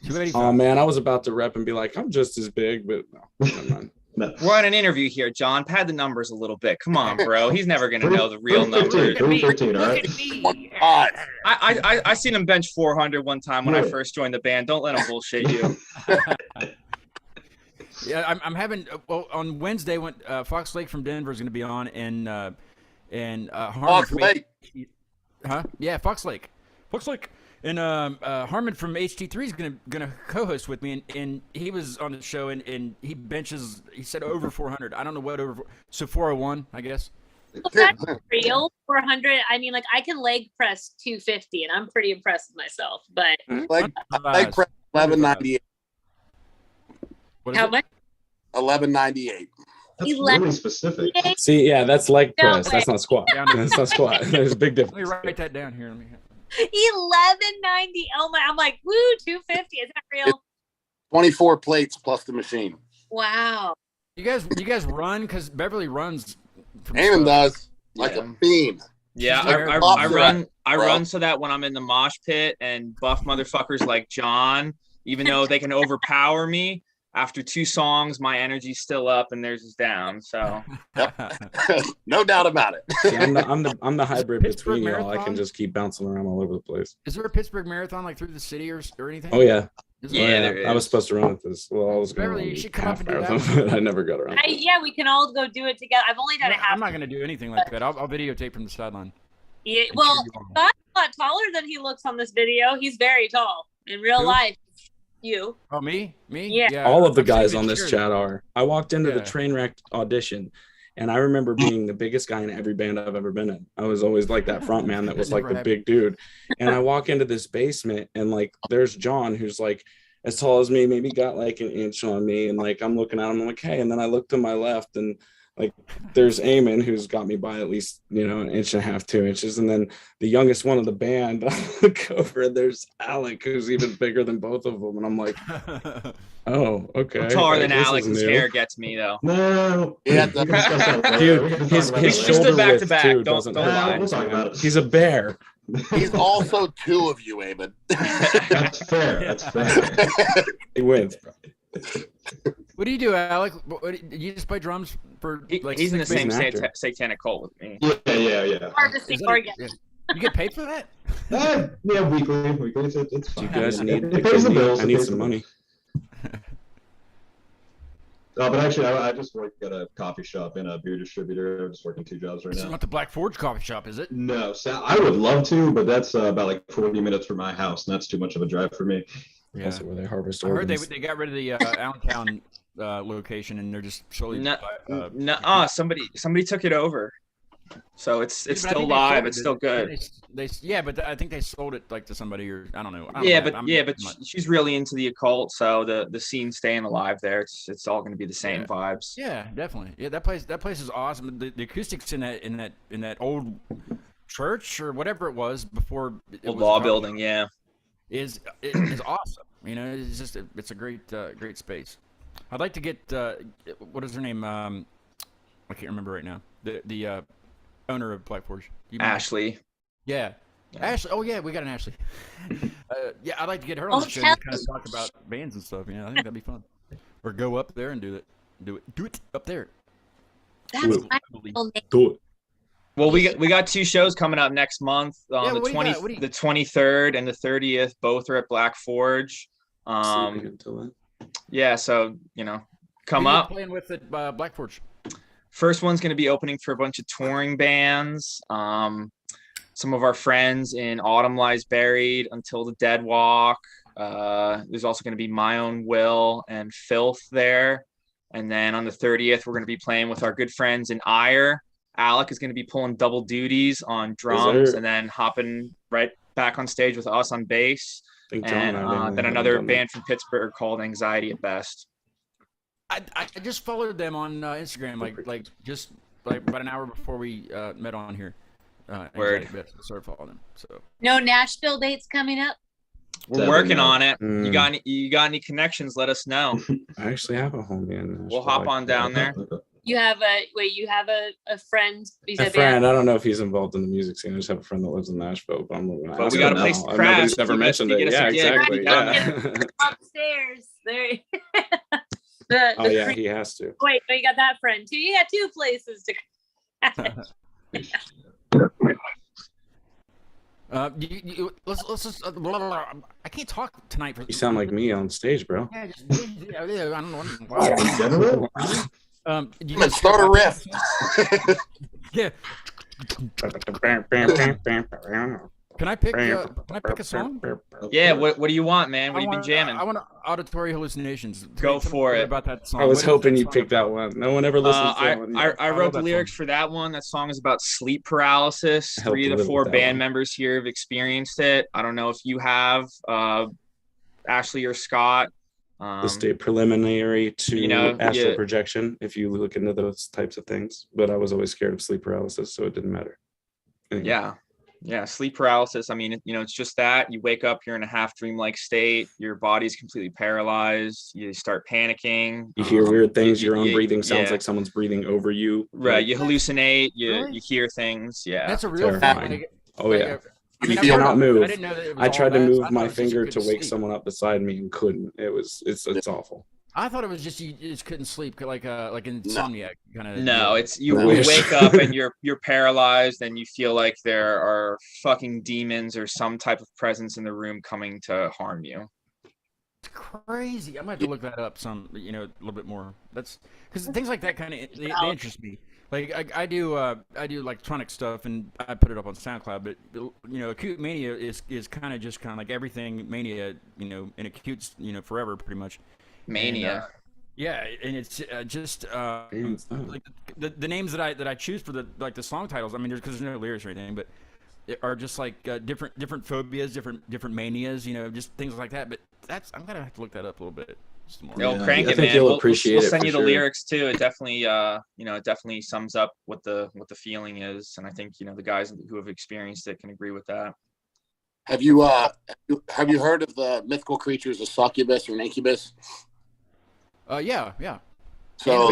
[SPEAKER 2] 285.
[SPEAKER 5] Oh man, I was about to rep and be like, I'm just as big, but no, never mind.
[SPEAKER 4] No. We're on an interview here, John. Pad the numbers a little bit. Come on, bro. He's never gonna know the real numbers. I seen him bench 400 one time when I first joined the band. Don't let him bullshit you.
[SPEAKER 2] Yeah, I'm having. Well, on Wednesday, when Fox Lake from Denver is going to be on, and Harmon
[SPEAKER 3] Fox Lake.
[SPEAKER 2] Huh? Yeah, Fox Lake. And Harmon from HT3 is gonna co-host with me, and he was on the show, and he benches. He said over 400. I don't know what over. So 401, I guess.
[SPEAKER 1] Well, that's real 400. I mean, like I can leg press 250, and I'm pretty impressed with myself. But
[SPEAKER 3] leg press 1198.
[SPEAKER 1] How much?
[SPEAKER 3] 1198.
[SPEAKER 6] That's really specific.
[SPEAKER 5] See, yeah, that's leg press. That's not squat. That's not squat. There's a big difference.
[SPEAKER 2] Let me write that down here.
[SPEAKER 1] 1190. Oh my! I'm like, woo, 250. Is that real?
[SPEAKER 3] 24 plates plus the machine.
[SPEAKER 1] Wow.
[SPEAKER 2] You guys run because Beverly runs.
[SPEAKER 3] Eamon does like a fiend.
[SPEAKER 4] Yeah, I run so that when I'm in the mosh pit and buff motherfuckers like John, even though they can overpower me, after 2 songs, my energy's still up and theirs is down. So
[SPEAKER 3] No doubt about it.
[SPEAKER 5] See, I'm the hybrid
[SPEAKER 2] Pittsburgh
[SPEAKER 5] between y'all. I
[SPEAKER 2] Marathon?
[SPEAKER 5] can just keep bouncing around all over the place.
[SPEAKER 2] Is there a Pittsburgh Marathon like through the city or anything?
[SPEAKER 5] Oh yeah.
[SPEAKER 2] Is
[SPEAKER 4] Yeah,
[SPEAKER 2] there?
[SPEAKER 4] there
[SPEAKER 5] I was
[SPEAKER 4] is.
[SPEAKER 5] supposed to run with this. Well, I was going
[SPEAKER 2] Beverly,
[SPEAKER 5] to
[SPEAKER 2] you
[SPEAKER 5] run
[SPEAKER 2] should come up
[SPEAKER 5] half
[SPEAKER 2] and do that.
[SPEAKER 5] marathon, but I never got around.
[SPEAKER 1] Yeah, we can all go do it together. I've only done a half.
[SPEAKER 2] I'm not going to do anything like that. I'll videotape from the sideline.
[SPEAKER 1] Yeah,
[SPEAKER 2] and
[SPEAKER 1] well,
[SPEAKER 2] cheer you on.
[SPEAKER 1] Scott's a lot taller than he looks on this video. He's very tall in real
[SPEAKER 2] Who?
[SPEAKER 1] life. You.
[SPEAKER 2] Oh, me?
[SPEAKER 1] Yeah.
[SPEAKER 5] All of the
[SPEAKER 2] I'm saying
[SPEAKER 5] guys
[SPEAKER 2] the
[SPEAKER 5] on this
[SPEAKER 2] cheers.
[SPEAKER 5] chat are. I walked into the
[SPEAKER 2] Yeah.
[SPEAKER 5] Trainwrecked audition, and I remember being the biggest guy in every band I've ever been in. I was always like that front man that was like the
[SPEAKER 2] Never
[SPEAKER 5] big dude. And I walk into this basement, and like there's John, who's like as tall as me, maybe got like an inch on me, and like I'm looking at him, I'm like, hey, and then I look to my left, and like there's Eamon, who's got me by at least, an inch and a half, 2 inches, and then the youngest one of the band, I look over and there's Alec, who's even bigger than both of them, and I'm like, oh, okay.
[SPEAKER 4] I'm taller than
[SPEAKER 5] This is
[SPEAKER 4] Alex. His
[SPEAKER 5] new.
[SPEAKER 4] hair gets me though.
[SPEAKER 6] No.
[SPEAKER 3] Yeah,
[SPEAKER 6] We can discuss that later.
[SPEAKER 5] Dude,
[SPEAKER 6] We can talk
[SPEAKER 5] his
[SPEAKER 6] about
[SPEAKER 5] his
[SPEAKER 6] that
[SPEAKER 4] We stood
[SPEAKER 5] shoulder
[SPEAKER 4] back to
[SPEAKER 5] width
[SPEAKER 4] back.
[SPEAKER 5] too
[SPEAKER 4] Don't
[SPEAKER 5] doesn't
[SPEAKER 4] lie.
[SPEAKER 5] hurt.
[SPEAKER 6] We'll talk about it.
[SPEAKER 5] He's a bear.
[SPEAKER 3] he's also 2 of you, Eamon.
[SPEAKER 6] That's fair. That's fair.
[SPEAKER 5] He wins.
[SPEAKER 2] What do you do, Alec? You just play drums for like
[SPEAKER 4] He's in the
[SPEAKER 2] 6
[SPEAKER 4] same
[SPEAKER 5] He's an actor.
[SPEAKER 4] satanic cult with me.
[SPEAKER 6] Yeah.
[SPEAKER 1] Hard to see
[SPEAKER 2] Is that
[SPEAKER 1] Oregon.
[SPEAKER 2] You get paid for that?
[SPEAKER 6] Yeah, weekly. It's fine.
[SPEAKER 5] You guys need.
[SPEAKER 6] It pays the bills.
[SPEAKER 5] I
[SPEAKER 6] It
[SPEAKER 5] need
[SPEAKER 6] pays
[SPEAKER 5] some
[SPEAKER 6] the
[SPEAKER 5] money.
[SPEAKER 6] But actually, I just work at a coffee shop and a beer distributor. I'm just working 2 jobs right
[SPEAKER 2] This is
[SPEAKER 6] now.
[SPEAKER 2] not the Black Forge coffee shop, is it?
[SPEAKER 6] No, so I would love to, but that's about like 40 minutes from my house, and that's too much of a drive for me.
[SPEAKER 2] Yeah.
[SPEAKER 5] Also, where they harvest
[SPEAKER 2] I heard
[SPEAKER 5] organs.
[SPEAKER 2] they got rid of the Allentown location, and they're just slowly.
[SPEAKER 4] Somebody took it over, so it's
[SPEAKER 2] Yeah, but I
[SPEAKER 4] still
[SPEAKER 2] think they
[SPEAKER 4] live.
[SPEAKER 2] sold
[SPEAKER 4] It's
[SPEAKER 2] it.
[SPEAKER 4] still good.
[SPEAKER 2] I think they sold it like to somebody, or I don't know.
[SPEAKER 4] Yeah, but she's really into the occult, so the scene's staying alive there. It's all going to be the same vibes.
[SPEAKER 2] Yeah, definitely. Yeah, that place is awesome. The acoustics in that old church or whatever it was before it
[SPEAKER 4] Old
[SPEAKER 2] was
[SPEAKER 4] law
[SPEAKER 2] coffee
[SPEAKER 4] building,
[SPEAKER 2] shop
[SPEAKER 4] yeah.
[SPEAKER 2] is awesome. It's just it's a great space. I'd like to get what is her name? I can't remember right now. The owner of Black Forge. You remember?
[SPEAKER 4] Ashley.
[SPEAKER 2] Yeah.
[SPEAKER 4] Yeah.
[SPEAKER 2] Ashley. Oh yeah, we got an Ashley. Yeah, I'd like to get her on the show and kind of talk about bands and stuff. I think that'd be fun. Or go up there and do it up there.
[SPEAKER 1] That's my middle name.
[SPEAKER 5] Do it.
[SPEAKER 4] Well, we got 2 shows coming up next month on
[SPEAKER 2] what do you got?
[SPEAKER 4] the 23rd and the 30th. Both are at Black Forge.
[SPEAKER 5] Sleeping until then.
[SPEAKER 4] Yeah, so come
[SPEAKER 2] Who you
[SPEAKER 4] up.
[SPEAKER 2] playing with at Black Forge.
[SPEAKER 4] First one's going to be opening for a bunch of touring bands. Some of our friends in Autumn Lies Buried, Until the Dead Walk. There's also going to be My Own Will and Filth there. And then on the 30th, we're going to be playing with our good friends in Ire. Alec is going to be pulling double duties on drums and then hopping right back on stage with us on bass.
[SPEAKER 5] I think John
[SPEAKER 4] And
[SPEAKER 5] and I
[SPEAKER 4] then
[SPEAKER 5] haven't
[SPEAKER 4] another
[SPEAKER 5] done that.
[SPEAKER 4] band from Pittsburgh called Anxiety at Best.
[SPEAKER 2] I just followed them on Instagram, like just like about an hour before we met on here.
[SPEAKER 4] Word.
[SPEAKER 2] Anxiety Best, sort of follow them. So
[SPEAKER 1] No Nashville dates coming up.
[SPEAKER 4] We're
[SPEAKER 6] Seven,
[SPEAKER 4] working
[SPEAKER 6] yeah.
[SPEAKER 4] on it.
[SPEAKER 5] Mm.
[SPEAKER 4] You got any connections? Let us know.
[SPEAKER 5] I actually have a homie in Nashville.
[SPEAKER 4] We'll hop on down there.
[SPEAKER 1] You have a friend. You
[SPEAKER 5] A
[SPEAKER 1] said
[SPEAKER 5] friend. I don't know if he's involved in the music scene. I just have a friend that lives in Nashville, but I'm looking.
[SPEAKER 4] But we got a place to crash.
[SPEAKER 5] Nobody's never
[SPEAKER 4] You
[SPEAKER 5] mentioned
[SPEAKER 4] get
[SPEAKER 5] it.
[SPEAKER 4] us
[SPEAKER 5] Yeah,
[SPEAKER 4] a gig.
[SPEAKER 5] exactly.
[SPEAKER 4] Right
[SPEAKER 5] Yeah.
[SPEAKER 1] upstairs. There.
[SPEAKER 5] Oh yeah, he has to.
[SPEAKER 1] Wait, you got that friend too. You got 2 places to.
[SPEAKER 2] Let's just. Blah, blah, blah. I can't talk tonight.
[SPEAKER 5] You sound like me on stage, bro.
[SPEAKER 2] Yeah, I don't know.
[SPEAKER 6] General?
[SPEAKER 2] You
[SPEAKER 3] Let's
[SPEAKER 2] guys
[SPEAKER 3] start a riff.
[SPEAKER 2] Yeah. Can I pick a song?
[SPEAKER 4] Yeah, what do you want, man? What have you been jamming?
[SPEAKER 2] I want auditory hallucinations.
[SPEAKER 4] Go
[SPEAKER 2] Tell me
[SPEAKER 4] for it.
[SPEAKER 2] about that song.
[SPEAKER 5] I was
[SPEAKER 2] What is
[SPEAKER 5] hoping
[SPEAKER 2] that
[SPEAKER 5] you'd
[SPEAKER 2] song
[SPEAKER 5] pick that
[SPEAKER 2] about?
[SPEAKER 5] one. No one ever listens to that one.
[SPEAKER 4] I
[SPEAKER 2] love
[SPEAKER 4] wrote the
[SPEAKER 2] that
[SPEAKER 4] lyrics
[SPEAKER 2] song.
[SPEAKER 4] for that one. That song is about sleep paralysis.
[SPEAKER 5] I helped
[SPEAKER 4] 3 of
[SPEAKER 5] live
[SPEAKER 4] the
[SPEAKER 5] with
[SPEAKER 4] 4
[SPEAKER 5] that
[SPEAKER 4] band
[SPEAKER 5] one.
[SPEAKER 4] members here have experienced it. I don't know if you have, Ashley or Scott.
[SPEAKER 5] The state preliminary to astral
[SPEAKER 4] yeah.
[SPEAKER 5] projection, if you look into those types of things. But I was always scared of sleep paralysis, so it didn't matter. Anyway.
[SPEAKER 4] Yeah, sleep paralysis. I mean, it's just that you wake up, you're in a half dream-like state. Your body's completely paralyzed. You start panicking.
[SPEAKER 5] You hear weird things. Your own
[SPEAKER 4] yeah,
[SPEAKER 5] breathing sounds
[SPEAKER 4] yeah.
[SPEAKER 5] like someone's breathing over you.
[SPEAKER 4] Right, you hallucinate.
[SPEAKER 2] Really?
[SPEAKER 4] You hear things. Yeah.
[SPEAKER 2] That's a real thing.
[SPEAKER 5] Terrifying. Oh yeah.
[SPEAKER 2] I
[SPEAKER 5] You
[SPEAKER 2] mean,
[SPEAKER 5] cannot move.
[SPEAKER 2] I didn't know that it was
[SPEAKER 5] I
[SPEAKER 2] all
[SPEAKER 5] tried to
[SPEAKER 2] that, so
[SPEAKER 5] move
[SPEAKER 2] I
[SPEAKER 5] my
[SPEAKER 2] thought it was just you
[SPEAKER 5] finger to
[SPEAKER 2] couldn't
[SPEAKER 5] wake
[SPEAKER 2] sleep.
[SPEAKER 5] someone up beside me and couldn't. It's awful.
[SPEAKER 2] I thought it was just you just couldn't sleep, like insomnia kind of.
[SPEAKER 4] No, it's you
[SPEAKER 5] wish.
[SPEAKER 4] wake up and you're paralyzed and you feel like there are fucking demons or some type of presence in the room coming to harm you.
[SPEAKER 2] It's crazy. I might have to look that up a little bit more. That's because things like that kind of they interest me. Like I do electronic stuff and I put it up on SoundCloud, but acute mania is kind of like everything mania, and acute, forever pretty much.
[SPEAKER 4] Mania.
[SPEAKER 2] And it's just like the names that I choose for the song titles. I mean, because there's no lyrics or anything, but it are just like different phobias, different manias, just things like that. But I'm gonna have to look that up a little bit.
[SPEAKER 4] Crank it, man.
[SPEAKER 5] You'll appreciate
[SPEAKER 4] we'll
[SPEAKER 5] it
[SPEAKER 4] send you the
[SPEAKER 5] sure.
[SPEAKER 4] lyrics too. It definitely, it definitely sums up what the feeling is, and I think the guys who have experienced it can agree with that.
[SPEAKER 3] Have you heard of the mythical creatures of succubus or an incubus?
[SPEAKER 2] Yeah.
[SPEAKER 3] So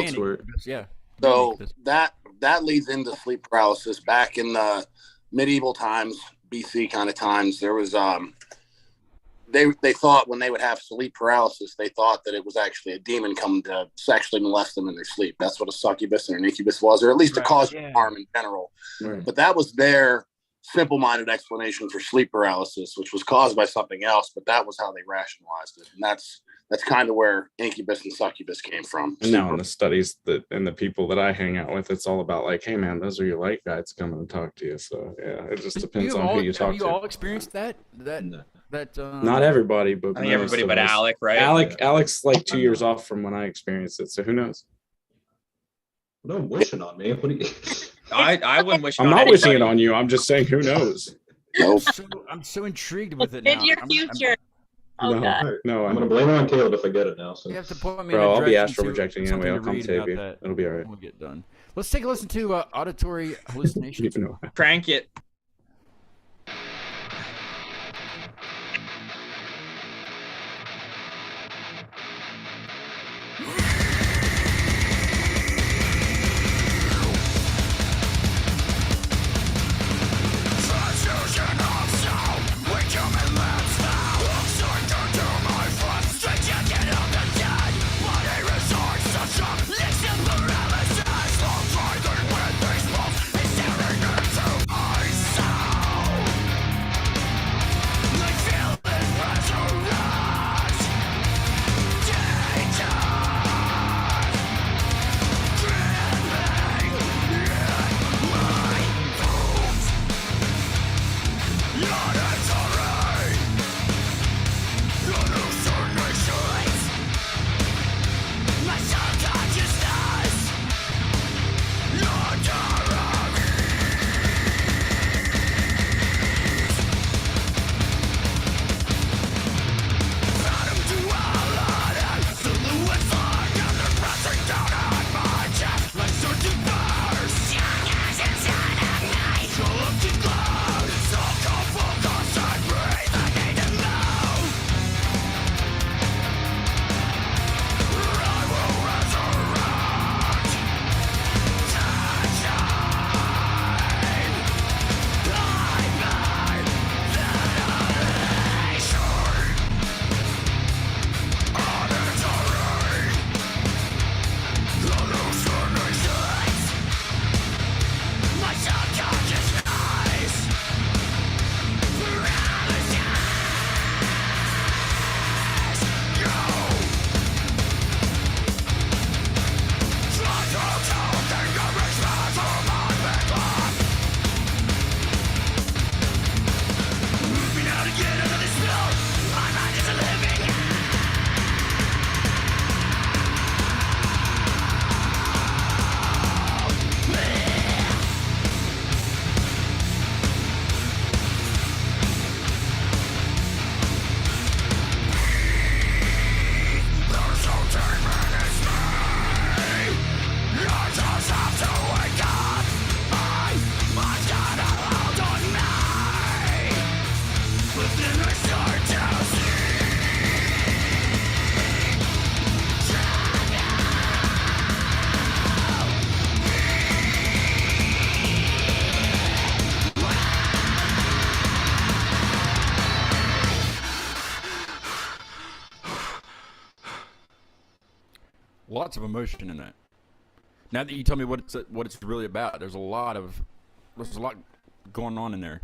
[SPEAKER 2] yeah.
[SPEAKER 3] So that leads into sleep paralysis. Back in the medieval times, BC kind of times, there was they thought when they would have sleep paralysis, they thought that it was actually a demon coming to sexually molest them in their sleep. That's what a succubus and an incubus was, or at least to cause harm in general.
[SPEAKER 5] Right.
[SPEAKER 3] But that was their simple-minded explanation for sleep paralysis, which was caused by something else. But that was how they rationalized it, and that's kind of where incubus and succubus came from.
[SPEAKER 5] And now in the studies and the people that I hang out with, it's all about like, hey man, those are your light guides coming to talk to you. So yeah, it just depends on who you talk to.
[SPEAKER 2] Have you all experienced that?
[SPEAKER 5] Not everybody, but
[SPEAKER 4] I think everybody but Alec, right?
[SPEAKER 5] Alec's like 2 years off from when I experienced it. So who knows?
[SPEAKER 6] No wishing on me. What do you?
[SPEAKER 4] I wouldn't wish.
[SPEAKER 5] I'm not wishing it on you. I'm just saying, who knows?
[SPEAKER 3] Nope.
[SPEAKER 2] I'm so intrigued with it now.
[SPEAKER 1] In your future.
[SPEAKER 5] No,
[SPEAKER 6] I'm gonna blame it on Caleb if I get it now. So.
[SPEAKER 2] You have to point me
[SPEAKER 5] Bro,
[SPEAKER 2] in a
[SPEAKER 5] I'll be
[SPEAKER 2] direction
[SPEAKER 5] astral projecting anyway. I'll come save you.
[SPEAKER 2] that
[SPEAKER 5] It'll be all right.
[SPEAKER 2] when we get done. Let's take a listen to auditory hallucinations.
[SPEAKER 4] Crank it.
[SPEAKER 2] Lots of emotion in that. Now that you tell me what it's really about, there's a lot going on in there.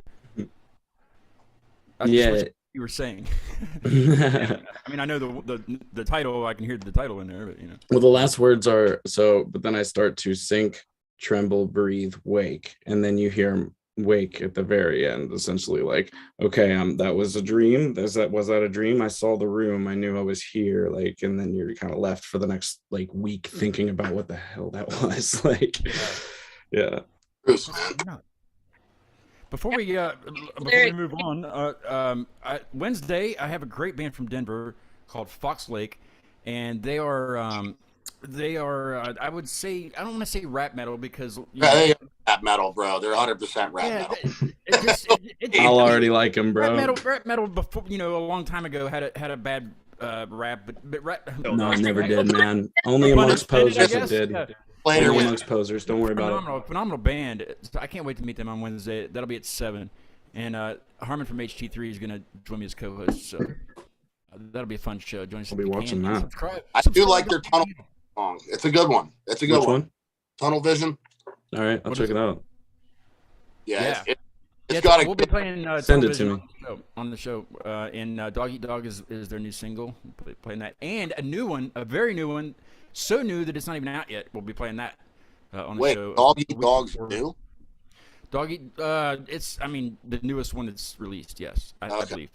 [SPEAKER 5] Yeah.
[SPEAKER 2] You were saying. I mean, I know the title. I can hear the title in there, but you know.
[SPEAKER 5] Well, the last words are so, but then I start to sink, tremble, breathe, wake, and then you hear wake at the very end, essentially like, okay, that was a dream. Was that a dream? I saw the room. I knew I was here. Like, and then you're kind of left for the next like week thinking about what the hell that was. Like, yeah.
[SPEAKER 2] Before we move on, Wednesday I have a great band from Denver called Fox Lake, and they are I would say, I don't want to say rap metal because
[SPEAKER 3] they are rap metal, bro. They're 100% rap metal.
[SPEAKER 5] I'll already like them, bro.
[SPEAKER 2] Rap metal before, a long time ago had a bad rap, but rap.
[SPEAKER 5] No, it never did, man. Only amongst posers it did.
[SPEAKER 2] Yeah.
[SPEAKER 5] Only amongst posers. Don't worry about it.
[SPEAKER 2] Phenomenal band. I can't wait to meet them on Wednesday. That'll be at 7. And Harmon from HT3 is going to join me as co-host. So that'll be a fun show. Join us.
[SPEAKER 5] I'll be watching that.
[SPEAKER 3] I do like their Tunnel song. It's a good one. It's a good one. Tunnel Vision.
[SPEAKER 5] All right, I'll check it out.
[SPEAKER 3] Yeah. It's got a.
[SPEAKER 2] We'll be playing.
[SPEAKER 5] Send it to me
[SPEAKER 2] on the show. And Dog Eat Dog is their new single. We'll be playing that, and a new one, a very new one. So new that it's not even out yet. We'll be playing that on the show.
[SPEAKER 3] Wait, Dog Eat Dog's new?
[SPEAKER 2] Dog Eat, it's, the newest one that's released, yes, I believe.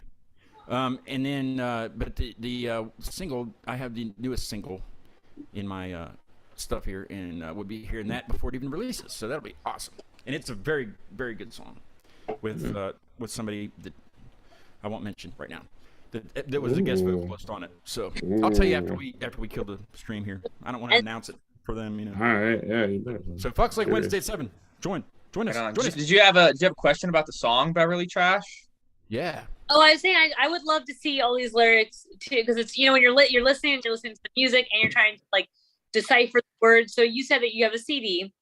[SPEAKER 2] And then, but the single, I have the newest single in my stuff here, and we'll be hearing that before it even releases. So that'll be awesome. And it's a very, very good song with somebody that I won't mention right now. That was a guest vocalist on it. So I'll tell you after we kill the stream here. I don't want to announce it for them,
[SPEAKER 5] All right, yeah, you better.
[SPEAKER 2] So Fox Lake Wednesday at 7. Join us.
[SPEAKER 4] Did you have a question about the song Beverly Trash?
[SPEAKER 2] Yeah.
[SPEAKER 1] Oh, I was saying I would love to see all these lyrics too, because it's when you're listening to the music and you're trying to like decipher the words. So you said that you have a CD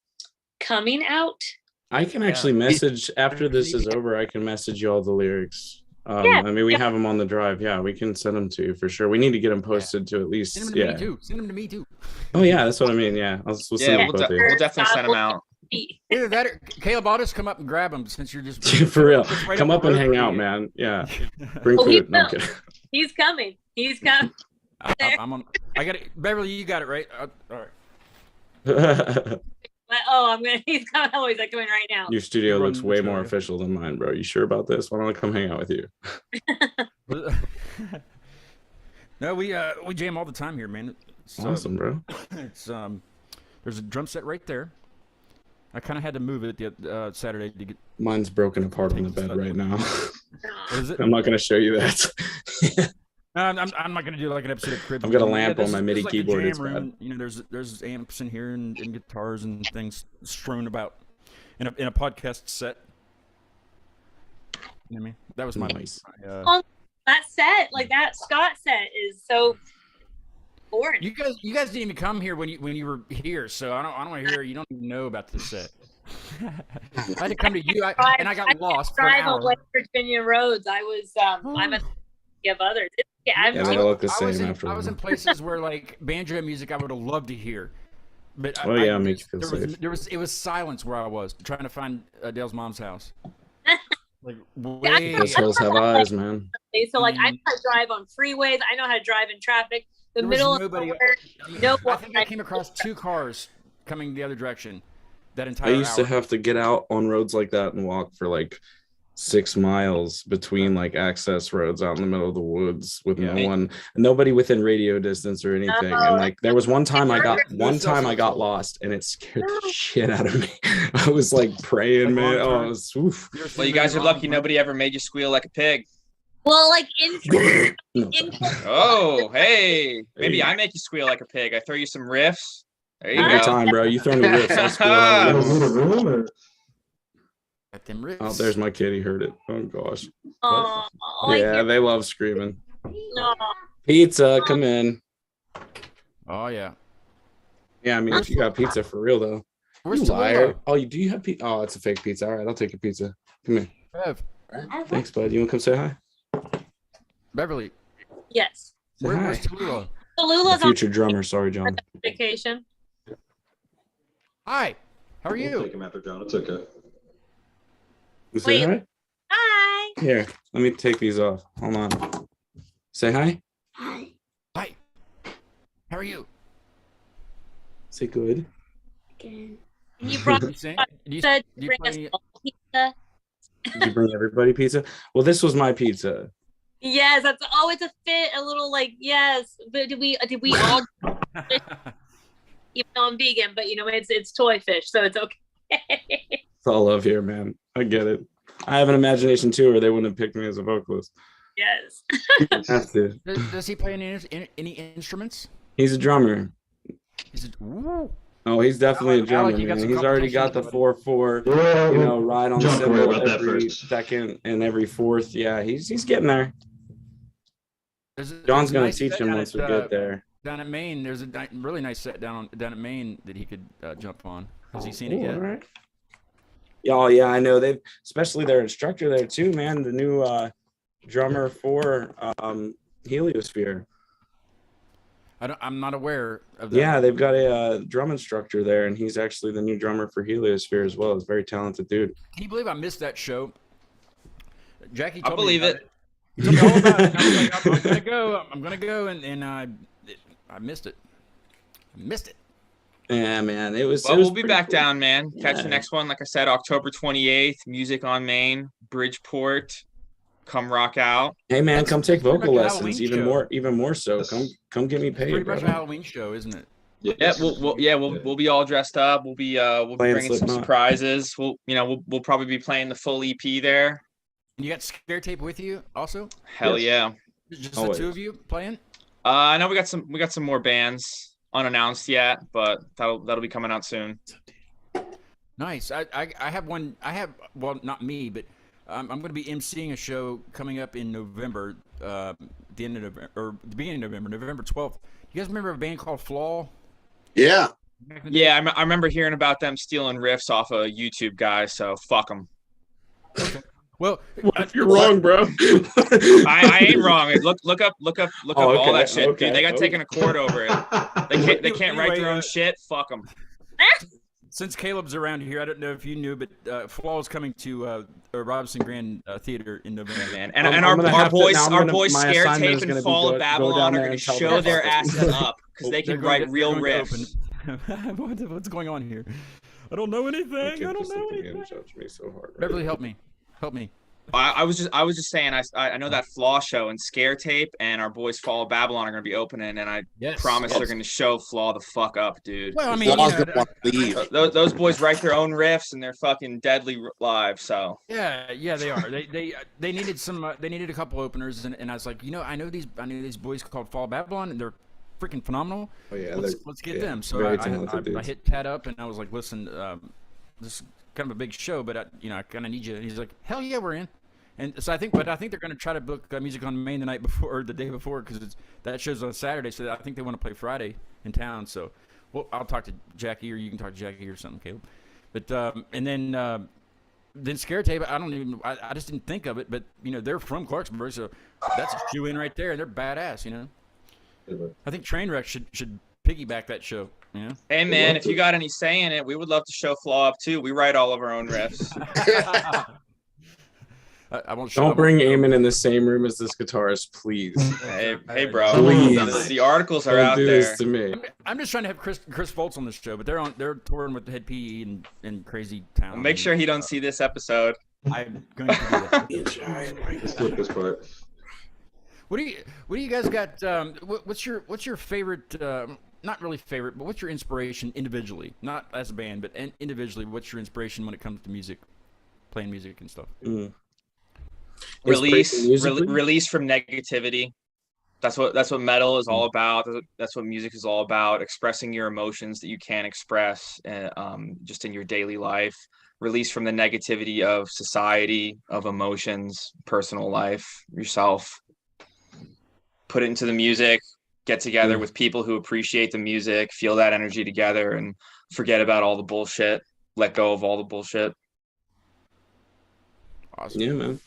[SPEAKER 1] coming out.
[SPEAKER 5] I can actually message after this is over. I can message you all the lyrics. I mean, we have them on the drive. Yeah, we can send them to you for sure. We need to get them posted to at least.
[SPEAKER 2] Send them to me too. Send them to me too.
[SPEAKER 5] Oh yeah, that's what I mean. Yeah, we'll
[SPEAKER 4] definitely send them out.
[SPEAKER 2] Either that or Caleb, I'll just come up and grab them since you're just
[SPEAKER 5] for real. Right come up and hang out, man. Yeah, bring food. No,
[SPEAKER 1] he's coming. He's coming.
[SPEAKER 2] I'm on. I got it, Beverly. You got it right. All right.
[SPEAKER 1] He's coming. Oh, he's like coming right now.
[SPEAKER 5] Your studio looks way more official than mine, bro. You sure about this? Why don't I come hang out with you?
[SPEAKER 2] No, we jam all the time here, man. It's
[SPEAKER 5] awesome, bro.
[SPEAKER 2] It's there's a drum set right there. I kind of had to move it the Saturday to get.
[SPEAKER 5] Mine's broken apart on the bed right now.
[SPEAKER 2] What is it?
[SPEAKER 5] I'm not going to show you that.
[SPEAKER 2] I'm not going to do like an episode of Crib.
[SPEAKER 5] I've got a lamp on my MIDI keyboard. It's bad.
[SPEAKER 2] There's amps in here and guitars and things strewn about in a podcast set. You know what I mean? That was my
[SPEAKER 5] nice.
[SPEAKER 1] That set, like that Scott set, is so boring.
[SPEAKER 2] You guys didn't even come here when you were here, so I don't want to hear. You don't even know about this set. I had to come to you, and I got lost for an hour.
[SPEAKER 1] On West Virginia roads. I was I'm a of others.
[SPEAKER 5] They look the same after.
[SPEAKER 2] I was in places where like banjo music I would have loved to hear, but
[SPEAKER 5] make you feel safe.
[SPEAKER 2] It was silence where I was trying to find Dale's mom's house. Like
[SPEAKER 5] those hills have eyes, man.
[SPEAKER 1] So like I know how to drive on freeways. I know how to drive in traffic. The middle of nowhere.
[SPEAKER 2] I think I came across 2 cars coming the other direction. That entire.
[SPEAKER 5] I used to have to get out on roads like that and walk for like 6 miles between like access roads out in the middle of the woods with nobody within radio distance or anything. And like there was one time I got lost and it scared the shit out of me. I was like praying, man. Oh, it was, oof.
[SPEAKER 4] Well, you guys are lucky nobody ever made you squeal like a pig.
[SPEAKER 1] Well, like
[SPEAKER 4] oh, hey, maybe I make you squeal like a pig. I throw you some riffs. There you go.
[SPEAKER 5] Every time, bro. You throw me riffs, I'll squeal. Oh, there's my kid. He heard it. Oh gosh. Yeah, they love screaming.
[SPEAKER 1] No.
[SPEAKER 5] Pizza, come in.
[SPEAKER 2] Oh yeah.
[SPEAKER 5] Yeah, I mean, if you got pizza for real though.
[SPEAKER 2] Where's
[SPEAKER 5] you liar? Oh, do you have pizza? Oh, it's a fake pizza. All right, I'll take your pizza. Come here. Thanks, bud. You want to come say hi?
[SPEAKER 2] Beverly.
[SPEAKER 1] Yes.
[SPEAKER 5] Say hi.
[SPEAKER 2] Where's Tallulah?
[SPEAKER 1] Tallulah's on
[SPEAKER 5] future drummer. Sorry, John.
[SPEAKER 1] vacation.
[SPEAKER 2] Hi. How are
[SPEAKER 6] We'll
[SPEAKER 2] you?
[SPEAKER 6] take him after John. It's okay.
[SPEAKER 5] You say hi?
[SPEAKER 1] Hi.
[SPEAKER 5] Here, let me take these off. Hold on. Say hi.
[SPEAKER 2] Hi. How are you?
[SPEAKER 5] Say good.
[SPEAKER 1] And you brought
[SPEAKER 2] You
[SPEAKER 1] said
[SPEAKER 2] you
[SPEAKER 1] bring us
[SPEAKER 2] play-
[SPEAKER 1] all pizza.
[SPEAKER 5] Did you bring everybody pizza? Well, this was my pizza.
[SPEAKER 1] Yes, that's always a fit. A little like yes, but did we all? Even though I'm vegan, but it's toy fish, so it's okay.
[SPEAKER 5] It's all love here, man. I get it. I have an imagination too, or they wouldn't have picked me as a vocalist.
[SPEAKER 1] Yes.
[SPEAKER 5] Have to.
[SPEAKER 2] Does he play any instruments?
[SPEAKER 5] He's a drummer.
[SPEAKER 2] Ooh.
[SPEAKER 5] Oh, he's definitely a
[SPEAKER 2] I
[SPEAKER 5] drummer,
[SPEAKER 2] like you got
[SPEAKER 5] man.
[SPEAKER 2] some
[SPEAKER 5] He's already got the
[SPEAKER 2] competition.
[SPEAKER 5] 4/4,
[SPEAKER 6] Yeah,
[SPEAKER 5] ride on the
[SPEAKER 6] John, worry
[SPEAKER 5] cymbal
[SPEAKER 6] about that
[SPEAKER 5] every
[SPEAKER 6] first.
[SPEAKER 5] second and every fourth. Yeah, he's getting there.
[SPEAKER 2] There's
[SPEAKER 5] John's
[SPEAKER 2] a
[SPEAKER 5] gonna
[SPEAKER 2] nice
[SPEAKER 5] teach
[SPEAKER 2] set
[SPEAKER 5] him
[SPEAKER 2] down
[SPEAKER 5] once
[SPEAKER 2] at,
[SPEAKER 5] we get there.
[SPEAKER 2] Down at Maine, there's a really nice set down at Maine that he could jump on. Has he seen it
[SPEAKER 5] Ooh,
[SPEAKER 2] yet?
[SPEAKER 5] all right. Yeah, oh, yeah, I know. They've especially their instructor there too, man. The new drummer for Heliosphere.
[SPEAKER 2] I'm not aware of that.
[SPEAKER 5] Yeah, they've got a drum instructor there, and he's actually the new drummer for Heliosphere as well. He's a very talented dude.
[SPEAKER 2] Can you believe I missed that show? Jackie
[SPEAKER 4] I
[SPEAKER 2] told
[SPEAKER 4] believe
[SPEAKER 2] me
[SPEAKER 4] it.
[SPEAKER 2] Told me all about it. And I was like, I'm gonna go, and I missed it.
[SPEAKER 5] Yeah, man, it was.
[SPEAKER 4] Well,
[SPEAKER 5] it was
[SPEAKER 4] we'll be
[SPEAKER 5] pretty
[SPEAKER 4] back
[SPEAKER 5] cool.
[SPEAKER 4] down, man. Catch
[SPEAKER 5] Yeah.
[SPEAKER 4] the next one. Like I said, October 28th, Music on Main, Bridgeport. Come rock out.
[SPEAKER 5] Hey, man, come take
[SPEAKER 2] pretty much
[SPEAKER 5] vocal
[SPEAKER 2] a
[SPEAKER 5] lessons.
[SPEAKER 2] Halloween
[SPEAKER 5] Even more so. Come get me
[SPEAKER 2] It's
[SPEAKER 5] paid,
[SPEAKER 2] pretty much a
[SPEAKER 5] brother.
[SPEAKER 2] Halloween show, isn't it?
[SPEAKER 4] Yeah, we'll be all dressed up. We'll be
[SPEAKER 5] Playing
[SPEAKER 4] bringing some
[SPEAKER 5] Slipknot.
[SPEAKER 4] surprises. We'll probably be playing the full EP there.
[SPEAKER 2] And you got Scare Tape with you also?
[SPEAKER 4] Hell
[SPEAKER 6] Yes.
[SPEAKER 4] yeah.
[SPEAKER 2] Just
[SPEAKER 5] Always.
[SPEAKER 2] the two of you playing?
[SPEAKER 4] I know we got some more bands unannounced yet, but that'll be coming out soon.
[SPEAKER 2] Nice. I have one. Well, not me, but I'm going to be emceeing a show coming up in November, the end of November, or the beginning of November, November 12th. You guys remember a band called Flaw?
[SPEAKER 3] Yeah.
[SPEAKER 4] Yeah, I remember hearing about them stealing riffs off of YouTube guys, so fuck them.
[SPEAKER 2] Well,
[SPEAKER 5] You're wrong, bro.
[SPEAKER 4] I ain't wrong. Look up all
[SPEAKER 5] okay,
[SPEAKER 4] that shit,
[SPEAKER 5] okay,
[SPEAKER 4] dude. They got taken to court over it. They can't write their
[SPEAKER 2] Anyway,
[SPEAKER 4] own shit. Fuck them.
[SPEAKER 2] since Caleb's around here, I don't know if you knew, but Flaw is coming to Robinson Grand Theater in November.
[SPEAKER 4] Man.
[SPEAKER 5] I'm
[SPEAKER 4] And
[SPEAKER 5] gonna
[SPEAKER 4] our
[SPEAKER 5] have to-
[SPEAKER 4] boys,
[SPEAKER 5] now I'm
[SPEAKER 4] our
[SPEAKER 5] gonna-
[SPEAKER 4] boys,
[SPEAKER 5] my
[SPEAKER 4] Scare
[SPEAKER 5] assignment
[SPEAKER 4] Tape
[SPEAKER 5] is
[SPEAKER 4] and
[SPEAKER 5] gonna be
[SPEAKER 4] Fall
[SPEAKER 5] go
[SPEAKER 4] of
[SPEAKER 5] down
[SPEAKER 4] Babylon are
[SPEAKER 5] there
[SPEAKER 4] going
[SPEAKER 5] and
[SPEAKER 4] to
[SPEAKER 5] tell
[SPEAKER 4] show
[SPEAKER 5] them
[SPEAKER 4] their
[SPEAKER 5] about
[SPEAKER 4] asses up because they
[SPEAKER 2] They're
[SPEAKER 4] can
[SPEAKER 2] going
[SPEAKER 4] write real
[SPEAKER 2] they're
[SPEAKER 4] riffs.
[SPEAKER 2] going to open. What's going on here? I don't know anything. I don't know anything.
[SPEAKER 5] Judge me so hard. right
[SPEAKER 2] Beverly,
[SPEAKER 5] now.
[SPEAKER 2] help me.
[SPEAKER 4] I was just saying I know that Flaw show and Scare Tape and our boys Fall of Babylon are going to be opening, and I
[SPEAKER 2] Yes.
[SPEAKER 4] promise they're going to show Flaw the fuck up, dude.
[SPEAKER 2] Well, I mean,
[SPEAKER 3] Flaw's
[SPEAKER 2] you know,
[SPEAKER 3] gonna want to leave.
[SPEAKER 4] Those boys write their own riffs and they're fucking deadly live. So
[SPEAKER 2] yeah, they are. They needed some. They needed a couple openers, and I was like, I know these boys called Fall of Babylon, and they're freaking phenomenal.
[SPEAKER 5] Oh yeah,
[SPEAKER 2] Let's get them. So
[SPEAKER 5] very
[SPEAKER 2] I
[SPEAKER 5] talented dudes.
[SPEAKER 2] hit Tad up, and I was like, listen, this is kind of a big show, but I kind of need you. And he's like, hell yeah, we're in. And so I think they're going to try to book Music on Main the night before or the day before because that show's on Saturday. So I think they want to play Friday in town. So, well, I'll talk to Jackie, or you can talk to Jackie or something, Caleb. But and then Scare Tape. I just didn't think of it, but they're from Clarksburg, so that's a shoe in right there, and they're badass. I think Trainwrecked should piggyback that show.
[SPEAKER 4] hey man, if you got any say in it, we would love to show Flaw up too. We write all of our own riffs.
[SPEAKER 2] I won't.
[SPEAKER 5] Don't bring Eamon in the same room as this guitarist, please.
[SPEAKER 4] hey bro.
[SPEAKER 5] Please.
[SPEAKER 4] The articles are
[SPEAKER 5] Don't
[SPEAKER 4] out
[SPEAKER 5] do
[SPEAKER 4] there.
[SPEAKER 5] this to me.
[SPEAKER 2] I'm just trying to have Chris Foltz on this show, but they're touring with Head PE in crazy town.
[SPEAKER 4] Make sure he don't see this episode.
[SPEAKER 2] I'm going to do that.
[SPEAKER 6] Just flip this part.
[SPEAKER 2] What do you guys got? What's your favorite? Not really favorite, but what's your inspiration individually? Not as a band, but individually. What's your inspiration when it comes to music, playing music and stuff?
[SPEAKER 4] Release
[SPEAKER 5] Musically?
[SPEAKER 4] from negativity. That's what metal is all about. That's what music is all about. Expressing your emotions that you can't express just in your daily life. Release from the negativity of society, of emotions, personal life, yourself. Put it into the music. Get together with people who appreciate the music. Feel that energy together, and forget about all the bullshit. Let go of all the bullshit.
[SPEAKER 2] Awesome.
[SPEAKER 5] Yeah, man.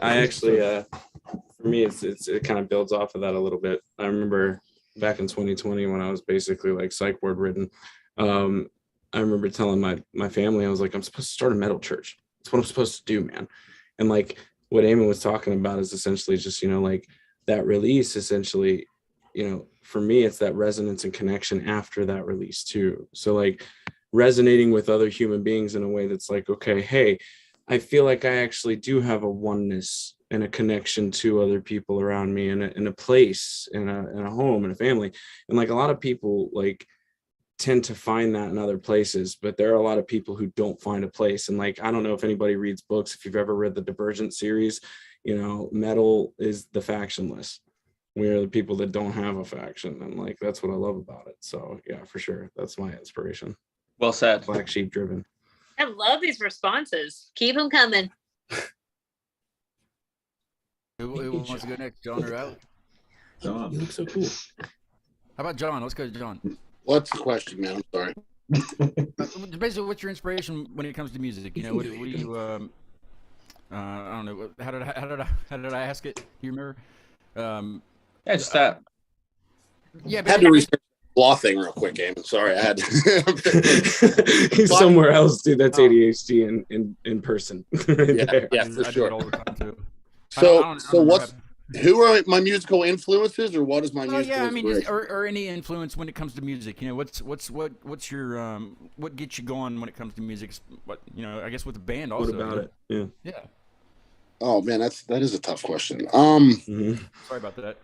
[SPEAKER 5] I actually, for me, it kind of builds off of that a little bit. I remember back in 2020 when I was basically like psych ward ridden. I remember telling my family, I was like, I'm supposed to start a metal church. That's what I'm supposed to do, man. And like what Eamon was talking about is essentially just, you know, like that release essentially, you know, for me, it's that resonance and connection after that release too. So like resonating with other human beings in a way that's like, okay, hey, I feel like I actually do have a oneness and a connection to other people around me in a place, in a home, in a family. And like a lot of people like tend to find that in other places, but there are a lot of people who don't find a place. And like, I don't know if anybody reads books, if you've ever read the Divergent series, you know, metal is the factionless. We are the people that don't have a faction. And like, that's what I love about it. So yeah, for sure. That's my inspiration.
[SPEAKER 4] Well said.
[SPEAKER 5] Black sheep driven.
[SPEAKER 1] I love these responses. Keep them coming.
[SPEAKER 2] Who wants to go next, John or Alec?
[SPEAKER 6] John.
[SPEAKER 5] You look so cool.
[SPEAKER 2] How about John? Let's go to John.
[SPEAKER 3] What's the question, man? I'm sorry.
[SPEAKER 2] Basically, what's your inspiration when it comes to music? You know, what do you? I don't know. How did I ask it? Do you remember?
[SPEAKER 4] Yeah, just that.
[SPEAKER 2] Yeah,
[SPEAKER 3] I had to research the law thing real quick, Eamon. Sorry, I had to.
[SPEAKER 5] He's somewhere else, dude. That's ADHD in person.
[SPEAKER 3] Yeah, for
[SPEAKER 2] I do
[SPEAKER 3] sure.
[SPEAKER 2] it all the time too.
[SPEAKER 3] So what's who are my musical influences, or what is my musical
[SPEAKER 2] yeah, I mean,
[SPEAKER 3] inspiration?
[SPEAKER 2] or any influence when it comes to music. You know, what's your what gets you going when it comes to music? What, you know, I guess with the band also.
[SPEAKER 5] What about it? Yeah.
[SPEAKER 2] Yeah.
[SPEAKER 3] Oh man, that is a tough question.
[SPEAKER 2] Sorry about that.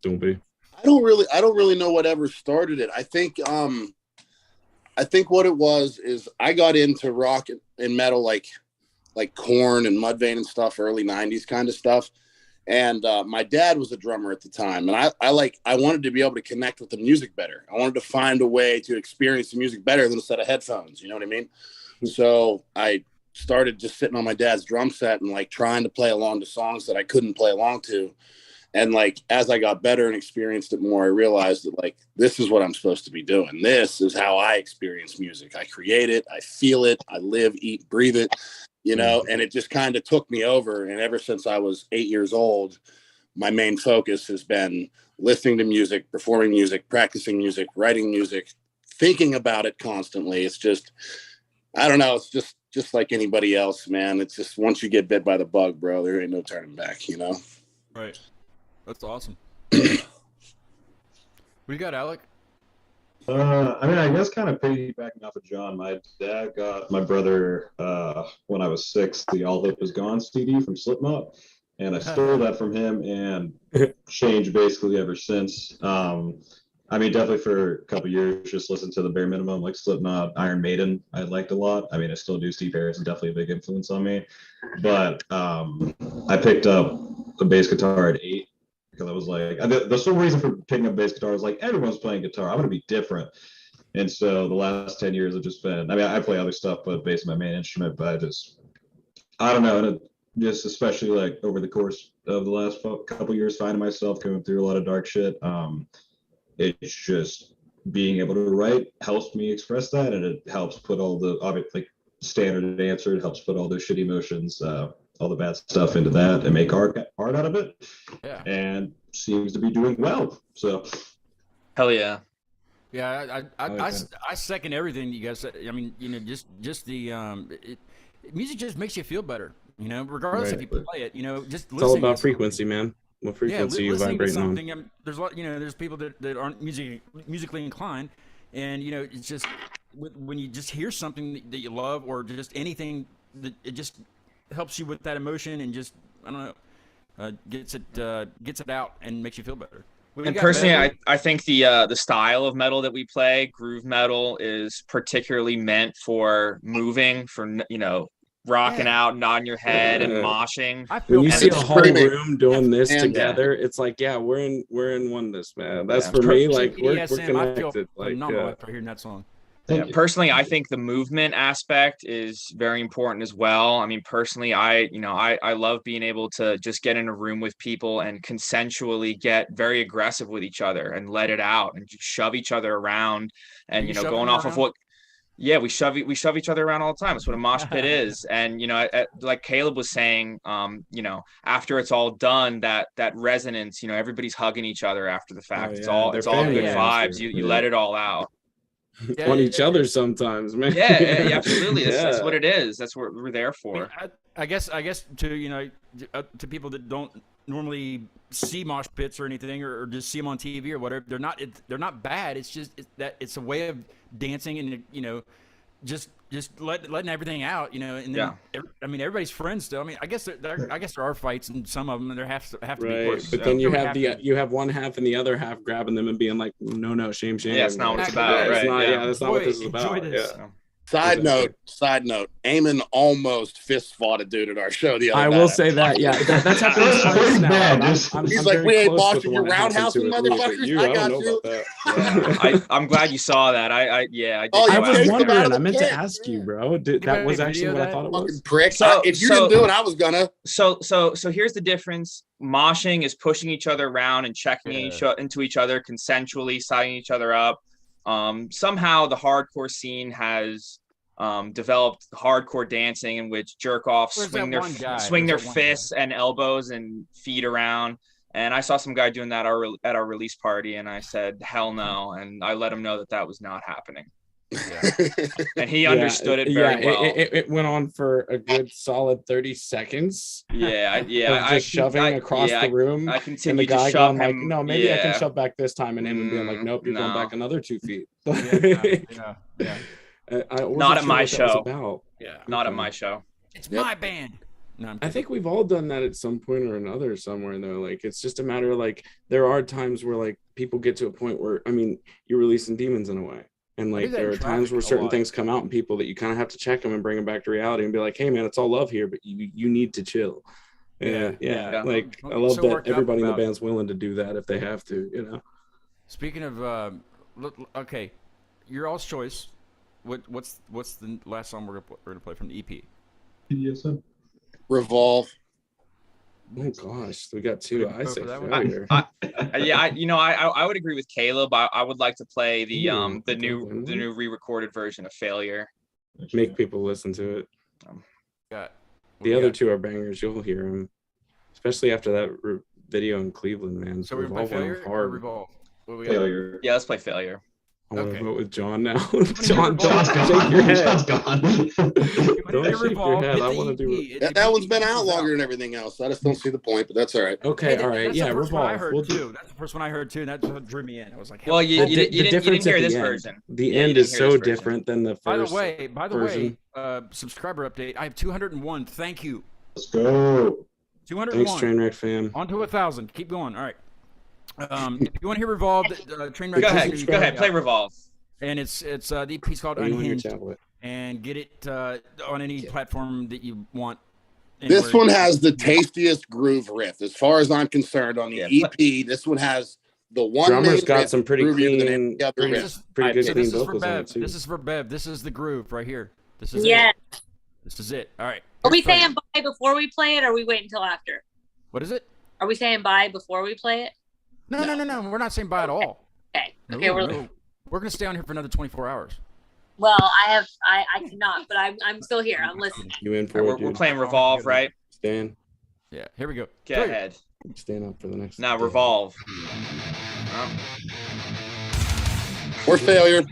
[SPEAKER 5] Don't be.
[SPEAKER 3] I don't really know whatever started it. I think what it was is I got into rock and metal like Korn and Mudvayne and stuff, early 90s kind of stuff. And my dad was a drummer at the time, and I wanted to be able to connect with the music better. I wanted to find a way to experience the music better than a set of headphones. You know what I mean? So I started just sitting on my dad's drum set and like trying to play along to songs that I couldn't play along to. And like, as I got better and experienced it more, I realized that like, this is what I'm supposed to be doing. This is how I experience music. I create it. I feel it. I live, eat, breathe it, you know, and it just kind of took me over. And ever since I was 8 years old, my main focus has been listening to music, performing music, practicing music, writing music, thinking about it constantly. It's just, I don't know. It's just like anybody else, man. It's just, once you get bit by the bug, bro, there ain't no turning back, you know?
[SPEAKER 2] Right. That's awesome. What do you got, Alec?
[SPEAKER 6] I mean, I guess kind of piggybacking off of John, my dad got my brother, when I was 6, the All Hope Is Gone CD from Slipknot, and I stole that from him and changed basically ever since. I mean, definitely for a couple years, just listen to the bare minimum, like Slipknot, Iron Maiden, I liked a lot. I mean, I still do. Steve Harris is definitely a big influence on me. But I picked up a bass guitar at 8 because I was like, the sole reason for picking up bass guitar is like, everyone's playing guitar. I'm going to be different. And so the last 10 years have just been, I mean, I play other stuff, but bass is my main instrument, but I don't know. And it just, especially like over the course of the last couple years, finding myself going through a lot of dark shit. It's just being able to write helps me express that, and it helps put all the like standard answer. It helps put all those shitty emotions, all the bad stuff into that, and make art out of it.
[SPEAKER 2] Yeah.
[SPEAKER 6] And seems to be doing well. So,
[SPEAKER 4] Hell yeah.
[SPEAKER 2] Yeah, I second everything you guys said. I mean, you know, just the music just makes you feel better. You know, regardless if you play it. You know, just
[SPEAKER 5] it's all about frequency, man. What frequency you vibrating
[SPEAKER 2] on? There's a lot, you know, there's people that aren't musically inclined, and you know, it's just when you just hear something that you love, or just anything that it just helps you with that emotion, and just, I don't know, gets it out and makes you feel better.
[SPEAKER 4] And personally, I think the style of metal that we play, groove metal, is particularly meant for moving, for, you know, rocking out, nodding your head, and moshing.
[SPEAKER 5] When you see a whole room doing this together, it's like, yeah, we're in oneness, man. That's for me. Like we're connected.
[SPEAKER 2] I feel phenomenal after hearing that song.
[SPEAKER 4] Yeah, personally, I think the movement aspect is very important as well. I mean, personally, I love being able to just get in a room with people and consensually get very aggressive with each other and let it out and just shove each other around. And, you know, going off of what, Yeah, we shove each other around all the time. It's what a mosh pit is. And, like Caleb was saying, after it's all done, that resonance, everybody's hugging each other after the fact. It's all good vibes. You let it all out.
[SPEAKER 5] On each other sometimes, man.
[SPEAKER 4] Yeah, absolutely. That's what it is. That's what we're there for.
[SPEAKER 2] I guess to to people that don't normally see mosh pits or anything, or just see them on TV or whatever, they're not bad. It's just that it's a way of dancing and just letting everything out, and then, everybody's friends still. I mean, I guess there are fights, and some of them there have to be.
[SPEAKER 5] Right, but then you have one half and the other half grabbing them and being like, no, shame.
[SPEAKER 4] Yeah, it's not what it's about, right?
[SPEAKER 5] That's not what this is about. Yeah.
[SPEAKER 3] Side note, Eamon almost fist fought a dude at our show the other night.
[SPEAKER 5] I will say that, yeah. That's happened twice now.
[SPEAKER 3] He's like, we ain't moshing your roundhousing, motherfuckers. I got you.
[SPEAKER 4] Yeah. I'm glad you saw that. I did.
[SPEAKER 5] I was wondering. I meant to ask you, bro. That was actually what I thought it was.
[SPEAKER 3] Prick. If you didn't do it, I was gonna.
[SPEAKER 4] So here's the difference. Moshing is pushing each other around and checking into each other consensually, signing each other up. Somehow the hardcore scene has developed hardcore dancing in which jerk off swing their fists and elbows and feet around. And I saw some guy doing that at our release party, and I said, hell no. And I let him know that was not happening. Yeah. And he understood it very well.
[SPEAKER 5] It went on for a good solid 30 seconds.
[SPEAKER 4] I
[SPEAKER 5] shoving across the room.
[SPEAKER 4] I continued to shove him.
[SPEAKER 5] Like, no, maybe I can shove back this time, and him being like, nope, you're going back another 2 feet.
[SPEAKER 4] Yeah. Not at my show. Not at my show.
[SPEAKER 2] It's my band. No,
[SPEAKER 5] I think we've all done that at some point or another somewhere, though. Like, it's just a matter of, like, there are times where, like, people get to a point where, you're releasing demons in a way. And, like, there are times where certain things come out and people that you kind of have to check them and bring them back to reality and be like, hey, man, it's all love here, but you need to chill. Yeah. Like, I love that everybody in the band's willing to do that if they have to,
[SPEAKER 2] Speaking of, okay, your all's choice. What's the last song we're gonna play from the EP?
[SPEAKER 6] Yes, sir.
[SPEAKER 3] Revolve.
[SPEAKER 5] Oh gosh, we got 2. I say failure.
[SPEAKER 4] I would agree with Caleb. I would like to play the new re-recorded version of Failure.
[SPEAKER 5] Make people listen to it. The other 2 are bangers. You'll hear them, especially after that video in Cleveland, man.
[SPEAKER 2] So we're playing Failure or Revolve?
[SPEAKER 6] Failure.
[SPEAKER 4] Yeah, let's play Failure.
[SPEAKER 5] I want to vote with John now.
[SPEAKER 6] John's gone.
[SPEAKER 5] Shake your head.
[SPEAKER 6] John's gone.
[SPEAKER 5] Don't shake your head. I want to do it.
[SPEAKER 3] That one's been out longer than everything else. I just don't see the point, but that's all right.
[SPEAKER 5] Okay, all right. Yeah, Revolve.
[SPEAKER 2] That's the first one I heard too. And that's what drew me in. I was like,
[SPEAKER 4] well, you didn't hear this version.
[SPEAKER 5] The end is so different than the first.
[SPEAKER 2] By the way, subscriber update. I have 201. Thank you.
[SPEAKER 6] Let's go.
[SPEAKER 2] 201.
[SPEAKER 5] Thanks, Trainwrecked fam.
[SPEAKER 2] On to 1,000. Keep going. All right. If you want to hear Revolve, Trainwrecked.
[SPEAKER 4] Go ahead. Play Revolve.
[SPEAKER 2] And it's the EP's called Unhinged, and get it on any platform that you want.
[SPEAKER 3] This one has the tastiest groove riff, as far as I'm concerned. On the EP, this one has the one.
[SPEAKER 5] Drummer's got some pretty clean,
[SPEAKER 2] pretty good clean vocals on it too. This is for Bev. This is the groove right here. This is it. This is it. All right.
[SPEAKER 1] Are we saying bye before we play it, or are we wait until after?
[SPEAKER 2] What is it?
[SPEAKER 1] Are we saying bye before we play it?
[SPEAKER 2] No. We're not saying bye at all.
[SPEAKER 1] Okay.
[SPEAKER 2] We're gonna stay on here for another 24 hours.
[SPEAKER 1] Well, I cannot, but I'm still here. I'm listening.
[SPEAKER 5] You in for it?
[SPEAKER 4] We're playing Revolve, right?
[SPEAKER 5] Stan.
[SPEAKER 2] Yeah. Here we go.
[SPEAKER 4] Go ahead.
[SPEAKER 5] Stand up for the next.
[SPEAKER 4] Now Revolve.
[SPEAKER 3] Or Failure.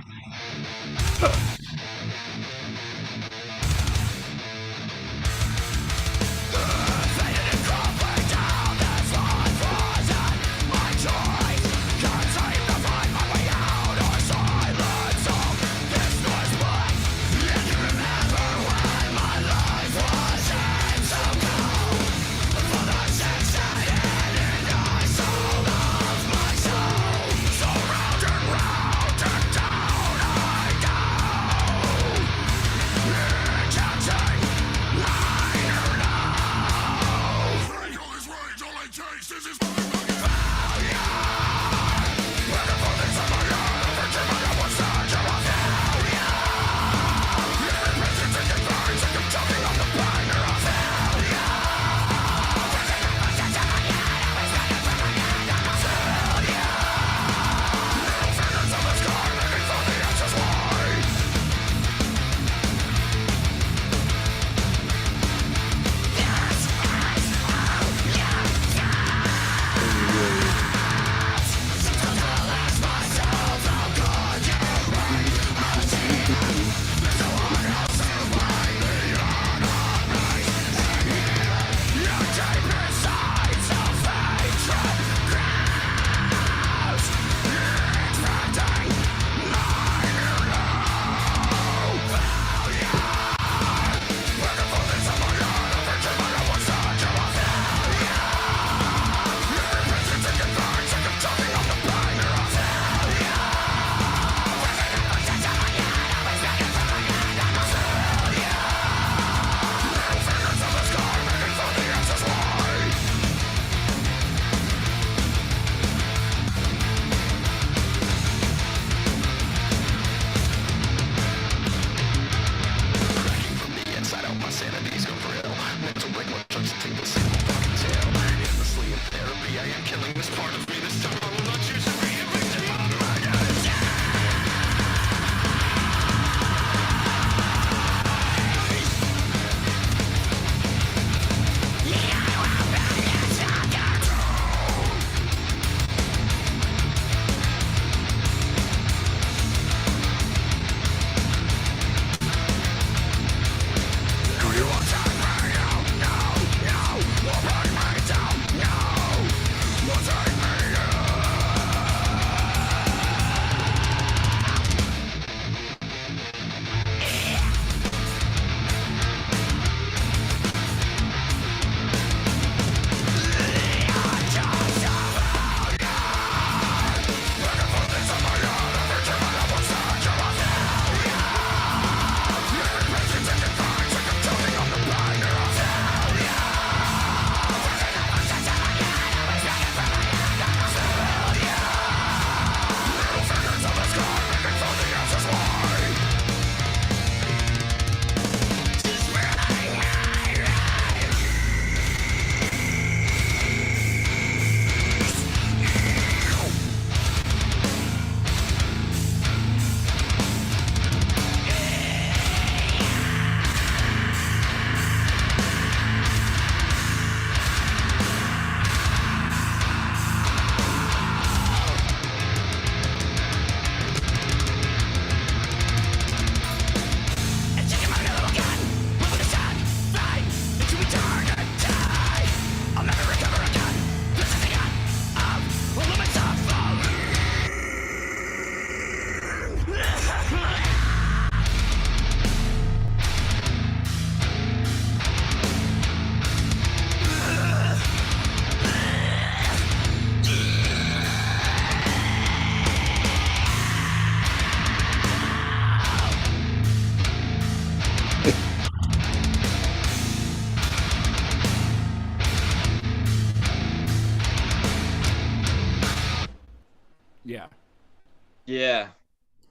[SPEAKER 4] Yeah.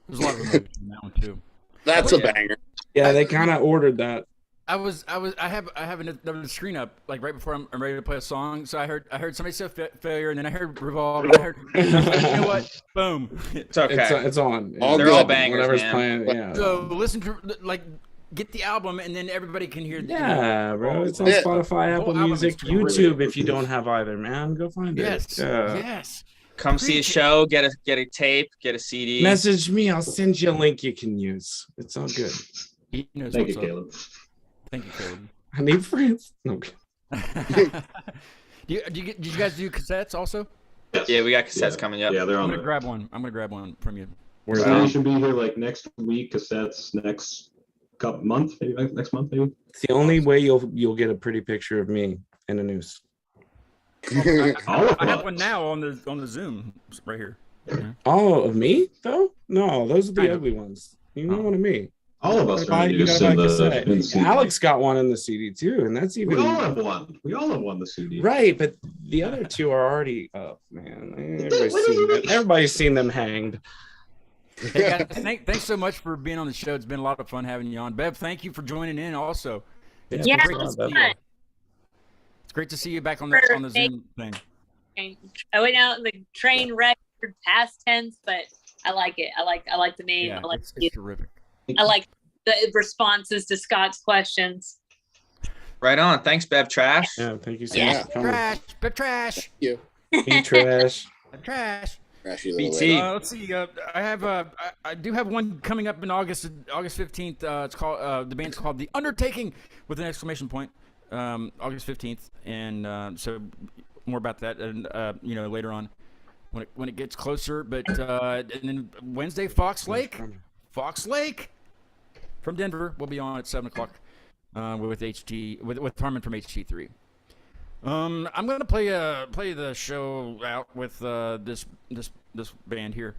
[SPEAKER 2] There's a lot of emotion in that one too.
[SPEAKER 3] That's
[SPEAKER 4] Oh,
[SPEAKER 3] a
[SPEAKER 4] yeah.
[SPEAKER 3] banger.
[SPEAKER 5] Yeah, they kind of ordered that.
[SPEAKER 2] I have another screen up like right before I'm ready to play a song. So I heard somebody say failure, and then I heard revolve, and I heard and I was like, you know what? Boom.
[SPEAKER 4] It's okay.
[SPEAKER 5] It's on.
[SPEAKER 3] All
[SPEAKER 4] They're
[SPEAKER 3] good.
[SPEAKER 4] all bangers,
[SPEAKER 5] Whatever's
[SPEAKER 4] man.
[SPEAKER 5] playing. Yeah.
[SPEAKER 2] So listen to get the album, and then everybody can hear.
[SPEAKER 5] Yeah, bro. It's on
[SPEAKER 3] Yeah.
[SPEAKER 5] Spotify,
[SPEAKER 2] The whole
[SPEAKER 5] Apple
[SPEAKER 2] album
[SPEAKER 5] Music,
[SPEAKER 2] is really
[SPEAKER 5] YouTube.
[SPEAKER 2] good.
[SPEAKER 5] If you don't have either, man, go find
[SPEAKER 2] Yes.
[SPEAKER 5] it. Yeah.
[SPEAKER 2] Yes.
[SPEAKER 4] Come see a
[SPEAKER 2] Preach it.
[SPEAKER 4] show, get a tape, get a CD.
[SPEAKER 5] Message me. I'll send you a link you can use. It's all good.
[SPEAKER 2] He knows
[SPEAKER 6] Thank you,
[SPEAKER 2] what's up.
[SPEAKER 6] Caleb.
[SPEAKER 2] Thank you, Caleb.
[SPEAKER 5] I need friends. No.
[SPEAKER 2] Did you guys do cassettes also?
[SPEAKER 6] Yes.
[SPEAKER 4] Yeah, we got cassettes coming up.
[SPEAKER 6] Yeah, they're
[SPEAKER 2] I'm
[SPEAKER 6] on
[SPEAKER 2] gonna
[SPEAKER 6] there.
[SPEAKER 2] grab one. I'm gonna grab one from you.
[SPEAKER 5] Where's
[SPEAKER 6] They
[SPEAKER 5] that?
[SPEAKER 6] should be here like next week. Cassettes next couple month, maybe next month, maybe.
[SPEAKER 5] It's the only way you'll get a pretty picture of me in a noose.
[SPEAKER 6] All of
[SPEAKER 2] I have
[SPEAKER 6] us.
[SPEAKER 2] one now on the Zoom right here.
[SPEAKER 5] Oh, of me though? No, those are the
[SPEAKER 2] Kind of.
[SPEAKER 5] ugly ones. You know what I mean?
[SPEAKER 6] All of us are
[SPEAKER 5] You
[SPEAKER 6] used
[SPEAKER 5] gotta
[SPEAKER 6] in
[SPEAKER 5] buy a
[SPEAKER 6] the
[SPEAKER 5] cassette.
[SPEAKER 6] CD.
[SPEAKER 5] Alex got one in the CD too, and that's
[SPEAKER 6] We
[SPEAKER 5] even
[SPEAKER 6] all have one. We all have one. The CD.
[SPEAKER 5] right. But the other two are already up, man.
[SPEAKER 6] What
[SPEAKER 5] Everybody's seen them hanged.
[SPEAKER 2] Hey guys, thanks so much for being on the show. It's been a lot of fun having you on. Bev, thank you for joining in. Also, it's
[SPEAKER 1] Yeah,
[SPEAKER 2] great to
[SPEAKER 1] it's
[SPEAKER 2] see you.
[SPEAKER 1] fun.
[SPEAKER 2] It's great to see you back on the Zoom thing.
[SPEAKER 1] I went out in the train wreck past tense, but I like it. I like the name.
[SPEAKER 2] Yeah,
[SPEAKER 1] I like
[SPEAKER 2] it's terrific.
[SPEAKER 1] I like the responses to Scott's questions.
[SPEAKER 4] Right on. Thanks, Bev Trash.
[SPEAKER 5] Yeah, thank you so
[SPEAKER 3] Yeah.
[SPEAKER 5] much for coming.
[SPEAKER 2] Trash, Bev trash,
[SPEAKER 5] Be trash.
[SPEAKER 2] Bev trash.
[SPEAKER 3] Trashy little
[SPEAKER 4] BT.
[SPEAKER 3] lady.
[SPEAKER 2] Let's see. I do have one coming up in August 15th. It's called the band's called The Undertaking with an exclamation point. August 15th, and so more about that, and later on when it gets closer. But and then Wednesday, Fox Lake from Denver will be on at 7:00 with Harmon from HT3. I'm gonna play the show out with this band here.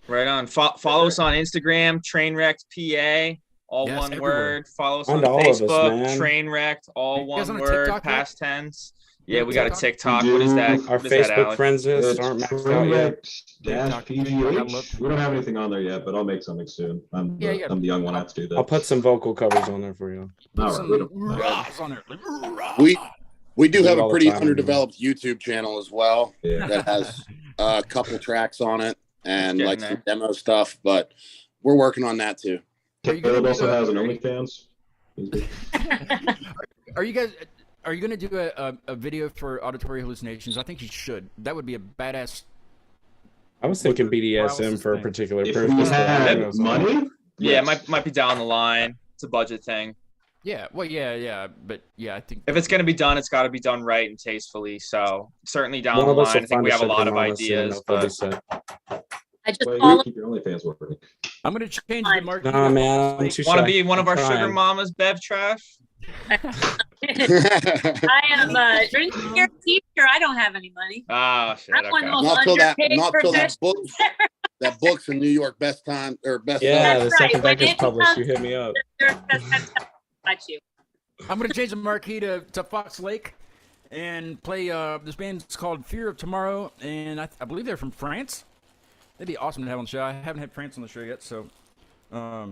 [SPEAKER 4] Right on. Follow us on Instagram, Trainwrecked PA, all
[SPEAKER 2] Yes,
[SPEAKER 4] one
[SPEAKER 2] everywhere.
[SPEAKER 4] word. Follow us
[SPEAKER 5] On
[SPEAKER 4] on
[SPEAKER 5] to all of us,
[SPEAKER 4] Facebook,
[SPEAKER 5] man.
[SPEAKER 4] Trainwrecked, all
[SPEAKER 2] You guys
[SPEAKER 4] one
[SPEAKER 2] on a
[SPEAKER 4] word,
[SPEAKER 2] TikTok yet?
[SPEAKER 4] past tense. Yeah,
[SPEAKER 2] You on
[SPEAKER 4] we got a
[SPEAKER 2] TikTok?
[SPEAKER 4] TikTok.
[SPEAKER 6] We
[SPEAKER 4] What is
[SPEAKER 6] do.
[SPEAKER 4] that?
[SPEAKER 5] Our
[SPEAKER 4] What is that,
[SPEAKER 5] Facebook
[SPEAKER 4] Alex?
[SPEAKER 5] friends list
[SPEAKER 6] It's
[SPEAKER 5] aren't maxed out yet.
[SPEAKER 6] Trainwrecked PGH. We don't have anything on there yet, but I'll make something soon. I'm the young one. I have to do that.
[SPEAKER 5] I'll put some vocal covers on there for you.
[SPEAKER 6] All
[SPEAKER 2] Some
[SPEAKER 6] right.
[SPEAKER 2] rahs on there. Like, rah.
[SPEAKER 3] We do
[SPEAKER 5] Do it
[SPEAKER 3] have
[SPEAKER 5] all
[SPEAKER 3] a
[SPEAKER 5] the
[SPEAKER 3] pretty
[SPEAKER 5] time.
[SPEAKER 3] underdeveloped YouTube channel as well
[SPEAKER 6] Yeah.
[SPEAKER 3] that has a couple tracks on it and
[SPEAKER 4] Getting
[SPEAKER 3] like
[SPEAKER 4] there.
[SPEAKER 3] some demo stuff, but we're working on that too.
[SPEAKER 2] Are you gonna
[SPEAKER 6] Caleb
[SPEAKER 2] do
[SPEAKER 6] also
[SPEAKER 2] a-
[SPEAKER 6] has an OnlyFans.
[SPEAKER 2] Are you going to do a video for auditory hallucinations? I think you should. That would be a badass.
[SPEAKER 5] I was thinking BDSM
[SPEAKER 2] Paralysis
[SPEAKER 5] for a
[SPEAKER 2] thing.
[SPEAKER 5] particular
[SPEAKER 6] If we
[SPEAKER 5] purpose.
[SPEAKER 6] had money,
[SPEAKER 4] Yeah,
[SPEAKER 6] yes.
[SPEAKER 4] might be down the line. It's a budget thing.
[SPEAKER 2] Yeah, well, yeah, but yeah, I think
[SPEAKER 4] If it's going to be done, it's got to be done right and tastefully. So certainly down
[SPEAKER 5] One
[SPEAKER 4] the
[SPEAKER 5] of us
[SPEAKER 4] line,
[SPEAKER 5] will
[SPEAKER 4] I think
[SPEAKER 5] find
[SPEAKER 4] we
[SPEAKER 5] a
[SPEAKER 4] have a lot
[SPEAKER 5] shipping
[SPEAKER 4] of
[SPEAKER 5] on us and
[SPEAKER 4] ideas.
[SPEAKER 5] they'll be
[SPEAKER 4] But
[SPEAKER 5] set.
[SPEAKER 1] I just
[SPEAKER 6] Well,
[SPEAKER 1] follow.
[SPEAKER 6] you keep your OnlyFans working.
[SPEAKER 2] I'm going to change the market.
[SPEAKER 5] Nah, man, I'm too
[SPEAKER 4] want to
[SPEAKER 5] shy.
[SPEAKER 4] be one of
[SPEAKER 5] I'm
[SPEAKER 4] our sugar
[SPEAKER 5] trying.
[SPEAKER 4] mamas, Bev Trash?
[SPEAKER 1] I am a drinking your teacher. I don't have any money.
[SPEAKER 4] Ah, shit.
[SPEAKER 1] I'm one
[SPEAKER 4] Okay.
[SPEAKER 1] of those
[SPEAKER 3] Not till that
[SPEAKER 1] underpaid
[SPEAKER 3] book that book's in New York best time or best
[SPEAKER 5] Yeah,
[SPEAKER 3] seller.
[SPEAKER 5] the
[SPEAKER 1] That's right.
[SPEAKER 5] second
[SPEAKER 1] When
[SPEAKER 5] that gets
[SPEAKER 1] it
[SPEAKER 5] published,
[SPEAKER 1] comes-
[SPEAKER 5] you hit me up.
[SPEAKER 1] Got you.
[SPEAKER 2] I'm going to change the marquee to Fox Lake and play this band's called Fear of Tomorrow, and I believe they're from France. That'd be awesome to have on the show. I haven't had France on the show yet, so I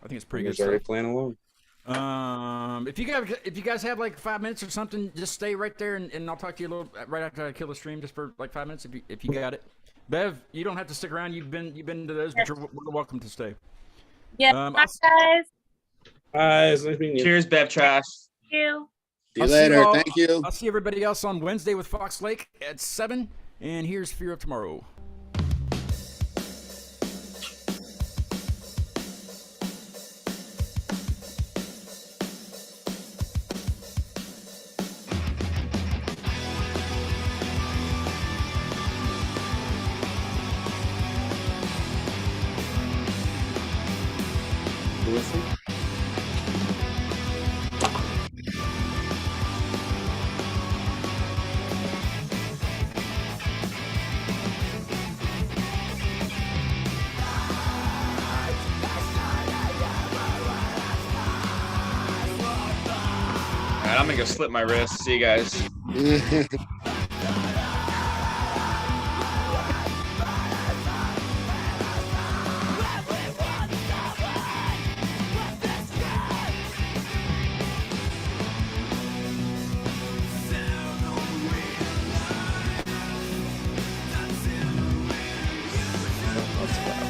[SPEAKER 2] think it's pretty good
[SPEAKER 5] He's already
[SPEAKER 2] stuff.
[SPEAKER 5] playing along.
[SPEAKER 2] If you guys have like 5 minutes or something, just stay right there, and I'll talk to you a little right after I kill the stream, just for like 5 minutes if you got it. Bev, you don't have to stick around. You've been to those, but you're welcome to stay.
[SPEAKER 1] Yeah, bye, guys.
[SPEAKER 5] Hi, it's nice meeting you.
[SPEAKER 4] Cheers, Bev Trash.
[SPEAKER 1] Thank you.
[SPEAKER 3] See you
[SPEAKER 2] I'll see
[SPEAKER 3] later.
[SPEAKER 2] you all-
[SPEAKER 3] Thank you.
[SPEAKER 2] I'll see everybody else on Wednesday with Fox Lake at 7. And here's Fear of Tomorrow.
[SPEAKER 4] All right, I'm going to go slip my wrist. See you guys.
[SPEAKER 5] as well.